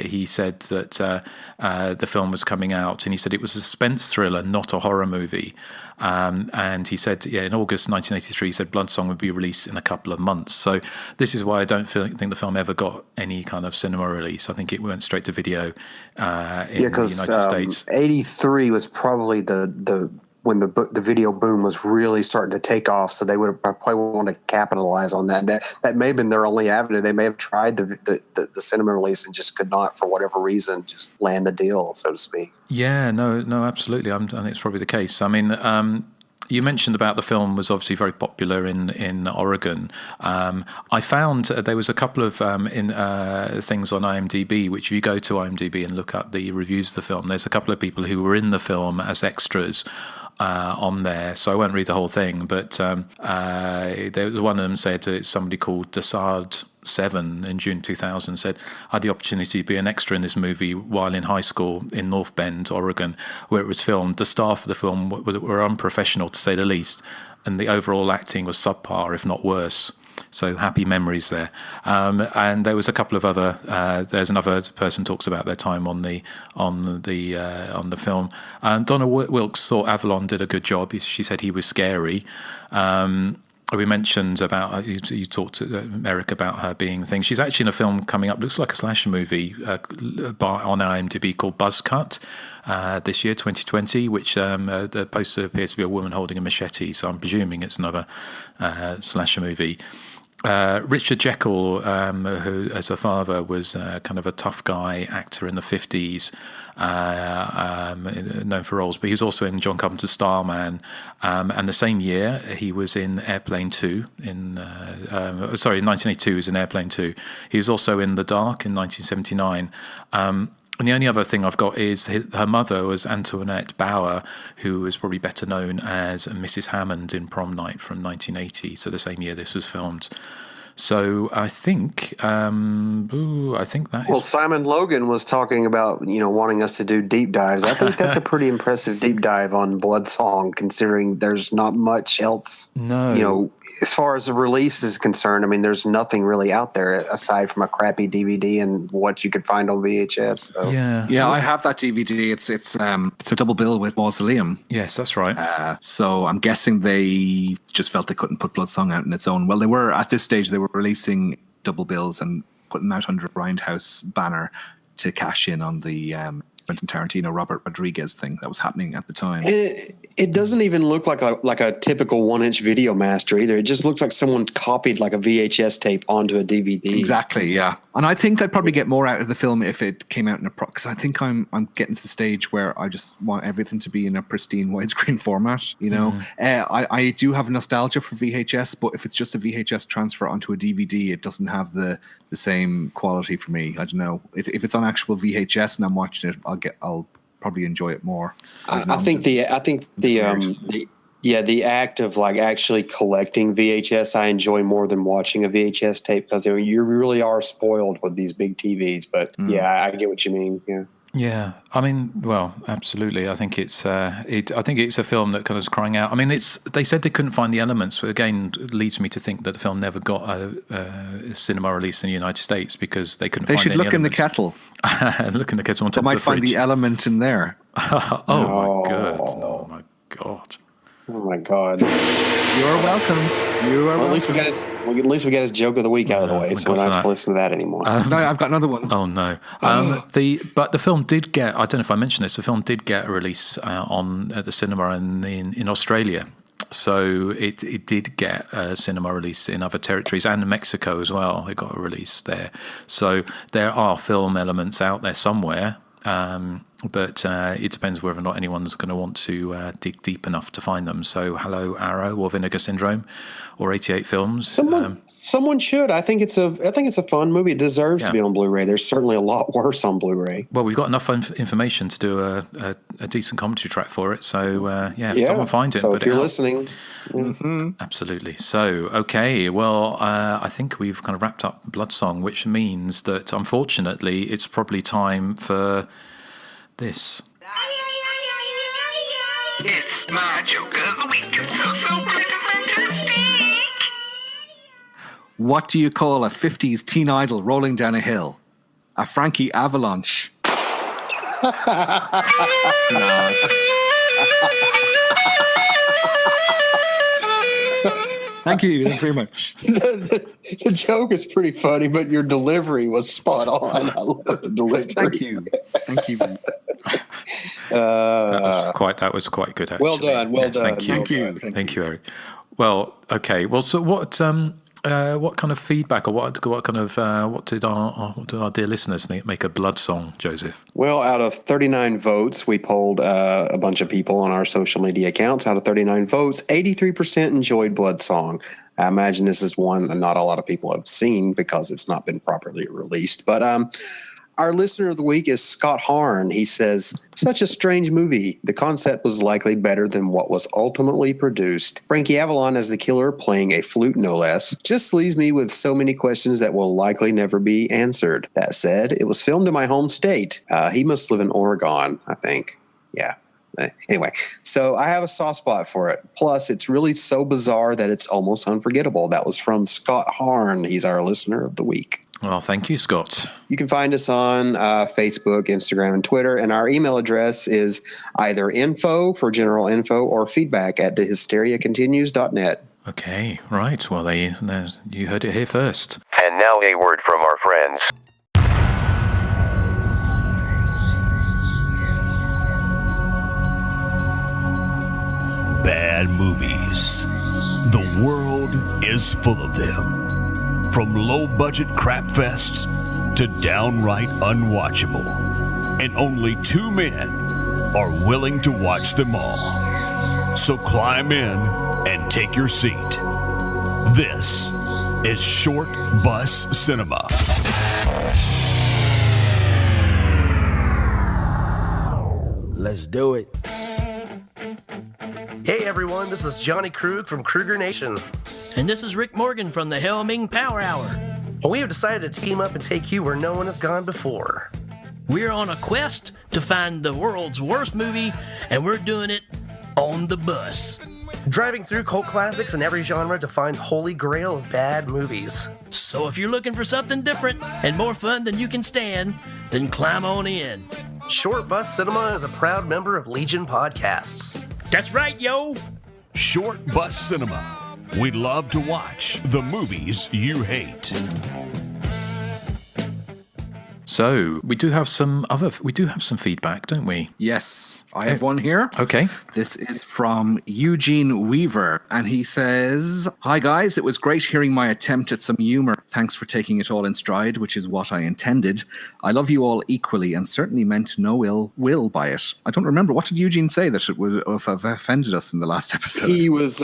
[SPEAKER 11] he said that the film was coming out, and he said it was a suspense thriller, not a horror movie. And he said, in August 1983, he said Bloodsong would be released in a couple of months. So this is why I don't think the film ever got any kind of cinema release. I think it went straight to video in the United States.
[SPEAKER 14] 83 was probably the when the video boom was really starting to take off, so they would probably want to capitalize on that. That may have been their only avenue. They may have tried the cinema release and just could not, for whatever reason, just land the deal, so to speak.
[SPEAKER 11] Yeah, no, absolutely. I think it's probably the case. I mean, you mentioned about the film was obviously very popular in Oregon. I found there was a couple of things on IMDb, which if you go to IMDb and look up the reviews of the film, there's a couple of people who were in the film as extras on there, so I won't read the whole thing, but there was one of them said it's somebody called Desard 7 in June 2000 said, I had the opportunity to be an extra in this movie while in high school in North Bend, Oregon, where it was filmed. The staff of the film were unprofessional, to say the least, and the overall acting was subpar, if not worse. So happy memories there. And there was a couple of other. There's another person talks about their time on the film. Donna Wilkes thought Avalon did a good job. She said he was scary. We mentioned about you talked to Erik about her being things. She's actually in a film coming up. Looks like a slasher movie on IMDb called Buzzcut this year, 2020. Which the poster appears to be a woman holding a machete. So I'm presuming it's another slasher movie. Richard Jekyll, who as a father was kind of a tough guy actor in the 50s, known for roles, but he was also in John Carpenter's Starman, and the same year he was in Airplane 2 in 1982 he was in Airplane 2. He was also in The Dark in 1979. And the only other thing I've got is her mother was Antoinette Bauer, who was probably better known as Mrs. Hammond in Prom Night from 1980. So the same year this was filmed. So I think that is...
[SPEAKER 14] Well, Simon Logan was talking about, wanting us to do deep dives. I think that's a pretty impressive deep dive on Bloodsong, considering there's not much else.
[SPEAKER 11] No.
[SPEAKER 14] As far as the release is concerned, I mean, there's nothing really out there aside from a crappy DVD and what you could find on VHS. So.
[SPEAKER 12] Yeah, I have that DVD. It's a double bill with Mausoleum.
[SPEAKER 11] Yes, that's right.
[SPEAKER 12] So I'm guessing they just felt they couldn't put Bloodsong out on its own. Well, they were at this stage. They were releasing double bills and putting them out under a Grindhouse banner to cash in on the Quentin Tarantino, Robert Rodriguez thing that was happening at the time.
[SPEAKER 14] It doesn't even look like a typical 1-inch video master either. It just looks like someone copied like a VHS tape onto a DVD.
[SPEAKER 12] Exactly, yeah. And I think I'd probably get more out of the film if it came out in a because I think I'm getting to the stage where I just want everything to be in a pristine widescreen format. I do have nostalgia for VHS, but if it's just a VHS transfer onto a DVD, it doesn't have the same quality for me. I don't know. If it's on actual VHS and I'm watching it, I'll probably enjoy it more.
[SPEAKER 14] I think the act of like actually collecting VHS I enjoy more than watching a VHS tape, because you really are spoiled with these big TVs. But yeah, I get what you mean. Yeah.
[SPEAKER 11] Yeah, I mean, well, absolutely. I think it's I think it's a film that kind of is crying out. I mean, they said they couldn't find the elements, but again, leads me to think that the film never got a cinema release in the United States because they couldn't.
[SPEAKER 12] They
[SPEAKER 11] find
[SPEAKER 12] should
[SPEAKER 11] any
[SPEAKER 12] look
[SPEAKER 11] elements.
[SPEAKER 12] in the kettle.
[SPEAKER 11] Look in the kettle on top of the fridge.
[SPEAKER 12] They might find the element in there.
[SPEAKER 11] Oh my god! Oh my god!
[SPEAKER 14] Oh my God.
[SPEAKER 12] You're welcome.
[SPEAKER 14] Well, at least we got his joke of the week out of the way, so we don't have to listen to that anymore.
[SPEAKER 12] No, I've got another one.
[SPEAKER 11] Oh no! But the film did get. I don't know if I mentioned this. The film did get a release at the cinema in Australia. So it did get a cinema release in other territories and in Mexico as well. It got a release there. So there are film elements out there somewhere. But it depends whether or not anyone's going to want to dig deep enough to find them. So, Hello Arrow or Vinegar Syndrome or 88 Films.
[SPEAKER 14] Someone should. I think it's a fun movie. It deserves to be on Blu-ray. There's certainly a lot worse on Blu-ray.
[SPEAKER 11] Well, we've got enough information to do a decent commentary track for it. So, if someone finds it,
[SPEAKER 14] so if you're listening,
[SPEAKER 11] absolutely. So, okay. Well, I think we've kind of wrapped up Bloodsong, which means that unfortunately, it's probably time for this.
[SPEAKER 16] It's my joke of the week. It's so fantastic.
[SPEAKER 12] What do you call a 50s teen idol rolling down a hill? A Frankie avalanche. Thank you very much.
[SPEAKER 14] The joke is pretty funny, but your delivery was spot on. I love the delivery.
[SPEAKER 12] Thank you.
[SPEAKER 11] That was quite good. Actually.
[SPEAKER 14] Well done. Well done.
[SPEAKER 11] Thank you, Eric. Well, okay. Well, so what kind of feedback or what did our dear listeners think make a Bloodsong, Joseph?
[SPEAKER 14] Well, out of 39 votes, we polled a bunch of people on our social media accounts. Out of 39 votes, 83% enjoyed Bloodsong. I imagine this is one that not a lot of people have seen because it's not been properly released. But our listener of the week is Scott Harn. He says, such a strange movie. The concept was likely better than what was ultimately produced. Frankie Avalon as the killer, playing a flute no less, just leaves me with so many questions that will likely never be answered. That said, it was filmed in my home state. He must live in Oregon, I think. Yeah. Anyway, so I have a soft spot for it. Plus, it's really so bizarre that it's almost unforgettable. That was from Scott Harn. He's our listener of the week.
[SPEAKER 11] Well, thank you, Scott.
[SPEAKER 14] You can find us on Facebook, Instagram, and Twitter, and our email address is either info for general info or feedback at thehysteriacontinues.net.
[SPEAKER 11] Okay, right. Well, you heard it here first.
[SPEAKER 17] And now a word from our friends.
[SPEAKER 18] Bad movies. The world is full of them. From low-budget crap fests to downright unwatchable. And only two men are willing to watch them all. So climb in and take your seat. This is Short Bus Cinema.
[SPEAKER 19] Let's do it.
[SPEAKER 20] Hey everyone, this is Johnny Krug from Kruger Nation.
[SPEAKER 21] And this is Rick Morgan from the Helming Power Hour.
[SPEAKER 20] We have decided to team up and take you where no one has gone before.
[SPEAKER 21] We're on a quest to find the world's worst movie, and we're doing it on the bus.
[SPEAKER 20] Driving through cult classics in every genre to find the holy grail of bad movies.
[SPEAKER 21] So if you're looking for something different and more fun than you can stand, then climb on in.
[SPEAKER 20] Short Bus Cinema is a proud member of Legion Podcasts.
[SPEAKER 21] That's right, yo!
[SPEAKER 18] Short Bus Cinema. We love to watch the movies you hate.
[SPEAKER 11] So we do have some feedback, don't we?
[SPEAKER 12] Yes, I have one here.
[SPEAKER 11] Okay.
[SPEAKER 12] This is from Eugene Weaver, and he says, "Hi guys, it was great hearing my attempt at some humor. Thanks for taking it all in stride, which is what I intended. I love you all equally, and certainly meant no ill will by it." I don't remember, what did Eugene say that it would have offended us in the last episode?
[SPEAKER 14] He was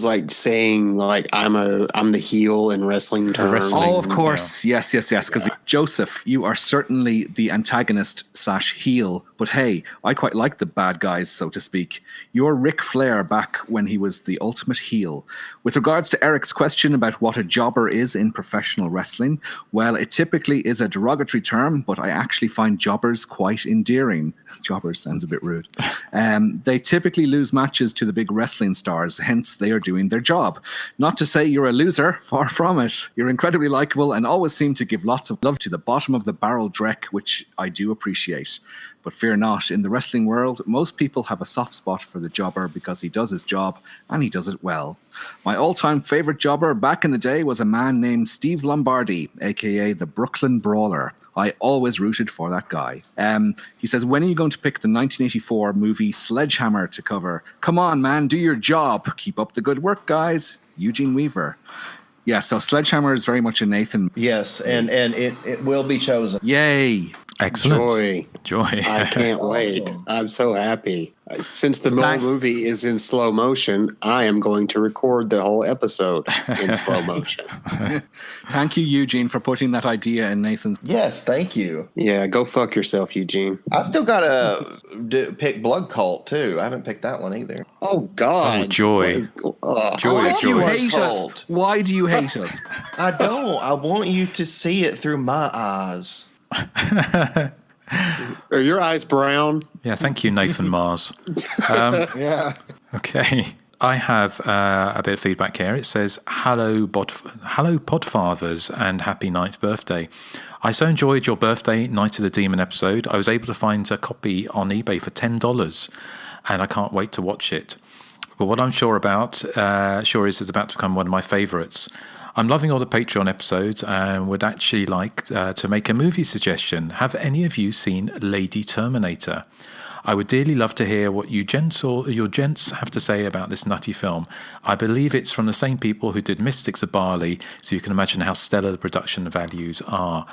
[SPEAKER 14] like saying like I'm the heel in wrestling terms.
[SPEAKER 12] Oh, of course, yes. Because Joseph, you are certainly the antagonist / heel, but hey, I quite like the bad guys, so to speak. You're Ric Flair back when he was the ultimate heel. With regards to Eric's question about what a jobber is in professional wrestling, well, it typically is a derogatory term, but I actually find jobbers quite endearing. Jobbers sounds a bit rude. They typically lose matches to the big wrestling stars, hence they are doing their job. Not to say you're a loser, far from it. You're incredibly likable and always seem to give lots of love to the bottom of the barrel dreck, which I do appreciate. But fear not, in the wrestling world, most people have a soft spot for the jobber because he does his job and he does it well. My all-time favorite jobber back in the day was a man named Steve Lombardi, aka the Brooklyn Brawler. I always rooted for that guy. He says, when are you going to pick the 1984 movie Sledgehammer to cover? Come on, man, do your job. Keep up the good work, guys. Eugene Weaver. Yeah, so Sledgehammer is very much a Nathan.
[SPEAKER 13] Yes, and it will be chosen.
[SPEAKER 12] Yay.
[SPEAKER 11] Excellent. Joy.
[SPEAKER 14] I can't wait. I'm so happy. Since the movie is in slow motion, I am going to record the whole episode in slow motion.
[SPEAKER 12] Thank you, Eugene, for putting that idea in Nathan's.
[SPEAKER 13] Yes, thank you.
[SPEAKER 14] Yeah, go fuck yourself, Eugene.
[SPEAKER 13] I still got to pick Blood Cult, too. I haven't picked that one either.
[SPEAKER 14] Oh, God.
[SPEAKER 11] Oh, Joy.
[SPEAKER 12] Why do you hate us? Why do you hate us?
[SPEAKER 13] I don't. I want you to see it through my eyes.
[SPEAKER 14] Are your eyes brown?
[SPEAKER 11] Yeah, thank you, Nathan Mars.
[SPEAKER 12] Yeah.
[SPEAKER 11] Okay. I have a bit of feedback here. It says, hello Podfathers, and happy 9th birthday. I so enjoyed your birthday Night of the Demon episode. I was able to find a copy on eBay for $10, and I can't wait to watch it. But what I'm sure is it's about to become one of my favourites. I'm loving all the Patreon episodes and would actually like to make a movie suggestion. Have any of you seen Lady Terminator? I would dearly love to hear what you gents have to say about this nutty film. I believe it's from the same people who did Mystics of Bali, so you can imagine how stellar the production values are.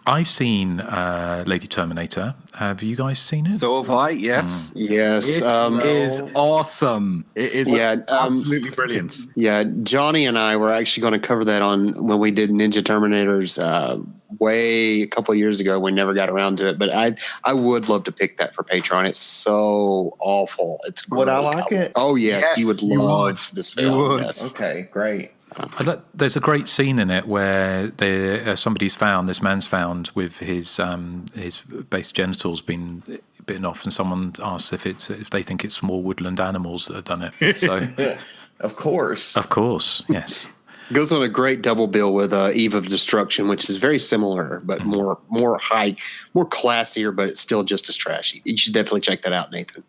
[SPEAKER 11] I've seen Lady Terminator. Have you guys seen it?
[SPEAKER 12] So have I, yes.
[SPEAKER 14] Yes.
[SPEAKER 12] It is awesome. It is absolutely brilliant.
[SPEAKER 14] Yeah, Johnny and I were actually going to cover that when we did Ninja Terminators a couple of years ago. We never got around to it, but I would love to pick that for Patreon. It's so awful. It's
[SPEAKER 13] would I like it?
[SPEAKER 14] Oh, yes, you would love this film.
[SPEAKER 12] You would.
[SPEAKER 14] Yes.
[SPEAKER 13] Okay, great.
[SPEAKER 11] There's a great scene in it where this man's found with his base genitals being bitten off, and someone asks if they think it's small woodland animals that have done it. So,
[SPEAKER 13] of course,
[SPEAKER 14] yes. Goes on a great double bill with Eve of Destruction, which is very similar, but more classier, but it's still just as trashy. You should definitely check that out, Nathan.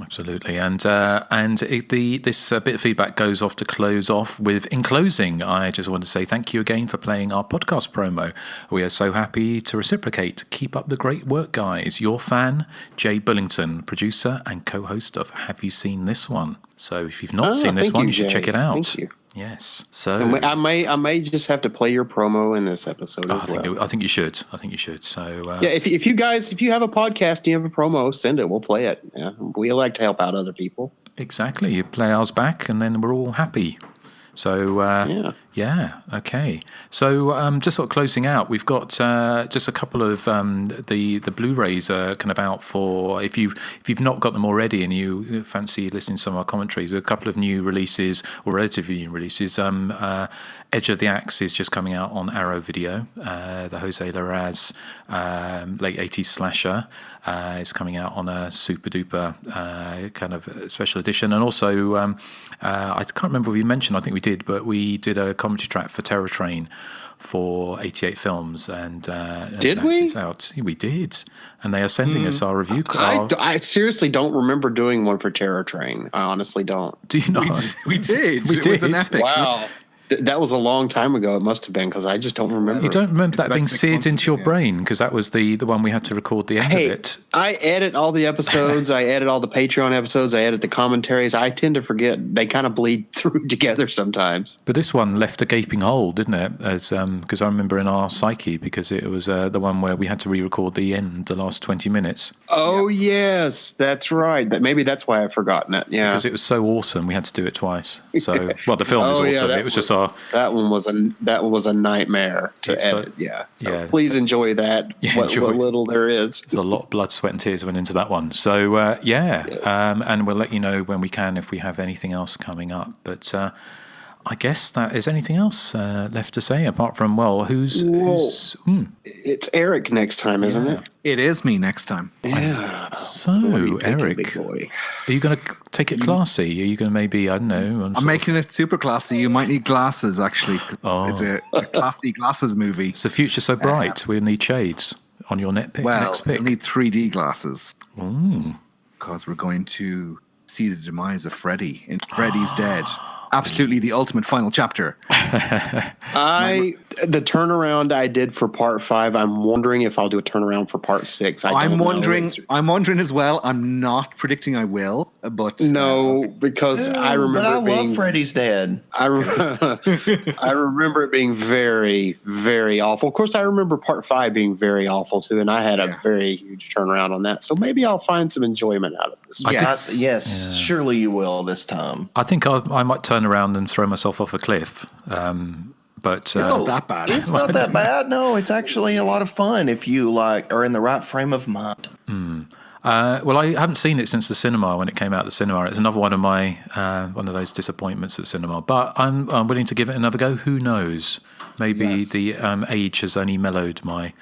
[SPEAKER 11] Absolutely, this bit of feedback goes off to close off with. In closing, I just want to say thank you again for playing our podcast promo. We are so happy to reciprocate. Keep up the great work, guys. Your fan, Jay Bullington, producer and co-host of Have You Seen This One? So if you've not seen this one, you should check it out.
[SPEAKER 14] Thank you.
[SPEAKER 11] Yes. So
[SPEAKER 14] I may just have to play your promo in this episode as well.
[SPEAKER 11] I think you should. So
[SPEAKER 14] yeah, if you have a podcast and you have a promo, send it. We'll play it. Yeah, we like to help out other people.
[SPEAKER 11] Exactly. You play ours back, and then we're all happy. So yeah, okay. So just sort of closing out, we've got just a couple of the Blu-rays are kind of out for if you've not got them already and you fancy listening to some of our commentaries. We have a couple of new releases or relatively new releases. Edge of the Axe is just coming out on Arrow Video. The Jose Larraz late 80s slasher is coming out on a super duper kind of special edition. And also, I can't remember if we mentioned, I think we did, but we did a commentary track for Terror Train for 88 Films. And
[SPEAKER 14] did we?
[SPEAKER 11] It's out. We did. And they are sending us our review.
[SPEAKER 14] I seriously don't remember doing one for Terror Train. I honestly don't.
[SPEAKER 11] Do you not?
[SPEAKER 12] We did. It was an epic.
[SPEAKER 14] Wow. That was a long time ago. It must have been, because I just don't remember.
[SPEAKER 11] You don't remember that being seared into your brain, because that was the one we had to record the end of it.
[SPEAKER 14] I edit all the episodes. I edit all the Patreon episodes. I edit the commentaries. I tend to forget. They kind of bleed through together sometimes.
[SPEAKER 11] But this one left a gaping hole, didn't it? Because I remember in our psyche, because it was the one where we had to re-record the last 20 minutes.
[SPEAKER 14] Oh, yes. That's right. Maybe that's why I've forgotten it. Yeah.
[SPEAKER 11] Because it was so awesome, we had to do it twice. So, well, the film was awesome. It was just
[SPEAKER 14] that one was a nightmare to edit. Yeah. So please enjoy that. Yeah, what little there is.
[SPEAKER 11] There's a lot of blood, sweat, and tears went into that one. So and we'll let you know when we can if we have anything else coming up. But I guess that is anything else left to say apart from, who's
[SPEAKER 14] It's Erik next time, isn't it?
[SPEAKER 12] It is me next time.
[SPEAKER 14] Yeah.
[SPEAKER 11] So, Erik, are you going to take it classy? Are you going to maybe, I don't know?
[SPEAKER 12] I'm making it super classy. You might need glasses, actually. It's a classy glasses movie.
[SPEAKER 11] It's the future so bright. We'll need shades on your next pick.
[SPEAKER 12] We'll need 3D glasses. Because we're going to see the demise of Freddy. And Freddy's dead. Absolutely the ultimate final chapter.
[SPEAKER 14] The turnaround I did for part 5, I'm wondering if I'll do a turnaround for part 6.
[SPEAKER 12] I'm wondering as well. I'm not predicting I will, but
[SPEAKER 14] because I remember
[SPEAKER 13] I love Freddy's dead.
[SPEAKER 14] I remember it being very, very awful. Of course, I remember part 5 being very awful too, and I had a very huge turnaround on that. So maybe I'll find some enjoyment out of this.
[SPEAKER 13] Yes, surely you will this time.
[SPEAKER 11] I think I might turn around and throw myself off a cliff. But
[SPEAKER 12] it's not that bad.
[SPEAKER 13] It's not that bad. No, it's actually a lot of fun if you are in the right frame of mind.
[SPEAKER 11] Well, I haven't seen it since the cinema when it came out at the cinema. It's another one of my one of those disappointments at the cinema. But I'm willing to give it another go. Who knows? Maybe the age has only mellowed my,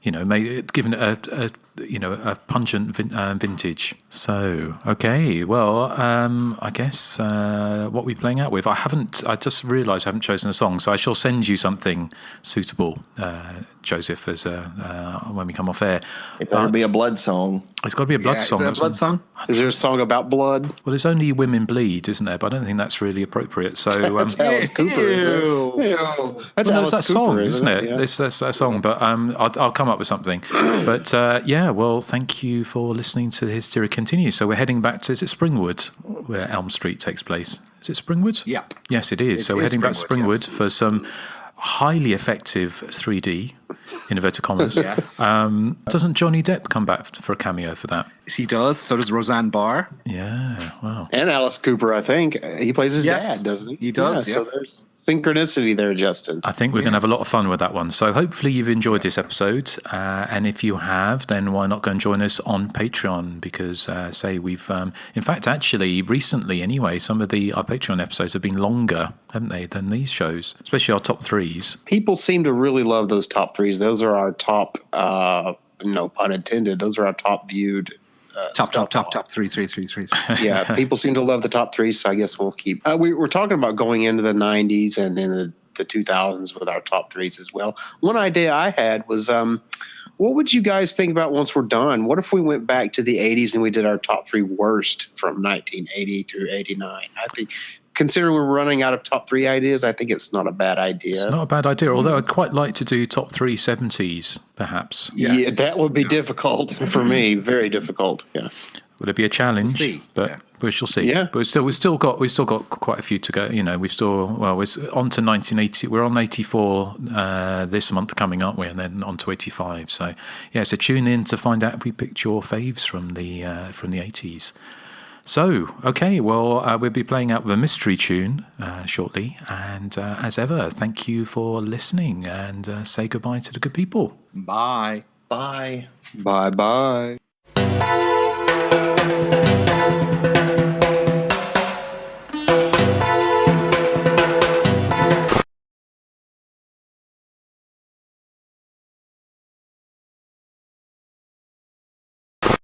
[SPEAKER 11] given it a pungent vintage. So, okay, well, I guess what we're playing out with, I just realised I haven't chosen a song, so I shall send you something suitable, Joseph, as when we come off air.
[SPEAKER 13] It better be a blood song.
[SPEAKER 11] It's got to be a blood song.
[SPEAKER 12] Is it a blood song?
[SPEAKER 14] Is there a song about blood?
[SPEAKER 11] Well, it's only Women Bleed, isn't there? But I don't think that's really appropriate. So
[SPEAKER 14] that's Alice Cooper, isn't it? That's Alice
[SPEAKER 11] that
[SPEAKER 14] Cooper,
[SPEAKER 11] song, isn't it?
[SPEAKER 14] Yeah.
[SPEAKER 11] It's that song. But I'll come up with something. But well, thank you for listening to Hysteria Continues. So we're heading back to, is it Springwood, where Elm Street takes place? Is it Springwood?
[SPEAKER 12] Yeah.
[SPEAKER 11] Yes, it is. So we're heading back to Springwood for some highly effective 3D, in inverted commas.
[SPEAKER 12] Yes.
[SPEAKER 11] Doesn't Johnny Depp come back for a cameo for that?
[SPEAKER 12] He does. So does Roseanne Barr.
[SPEAKER 11] Yeah, wow.
[SPEAKER 14] And Alice Cooper, I think. He plays his dad, doesn't he?
[SPEAKER 12] He does,
[SPEAKER 14] So there's synchronicity there, Justin.
[SPEAKER 11] I think we're going to have a lot of fun with that one. So hopefully you've enjoyed this episode. And if you have, then why not go and join us on Patreon? Because, we've... in fact, actually, recently anyway, some of our Patreon episodes have been longer, haven't they, than these shows? Especially our top threes.
[SPEAKER 14] People seem to really love those top threes. Those are our top, no pun intended, those are our top viewed...
[SPEAKER 12] Top three.
[SPEAKER 14] Yeah, people seem to love the top three, so I guess we'll keep. We're talking about going into the 90s and in the 2000s with our top threes as well. One idea I had was, what would you guys think about once we're done? What if we went back to the 80s and we did our top 3 worst from 1980 through 89? I think, considering we're running out of top 3 ideas, I think it's not a bad idea.
[SPEAKER 11] It's not a bad idea, although I'd quite like to do top 3 70s, perhaps.
[SPEAKER 14] Yes. Yeah, that would be difficult for me. Very difficult. Yeah.
[SPEAKER 11] Would it be a challenge?
[SPEAKER 14] We'll see.
[SPEAKER 11] But we shall see.
[SPEAKER 14] Yeah.
[SPEAKER 11] But we've still got quite a few to go. We're on to 1980. We're on 84 this month coming, aren't we? And then on to 85. So so tune in to find out if we picked your faves from the 80s. So, okay, well, we'll be playing out the mystery tune shortly. And as ever, thank you for listening and say goodbye to the good people.
[SPEAKER 12] Bye.
[SPEAKER 13] Bye.
[SPEAKER 14] Bye-bye.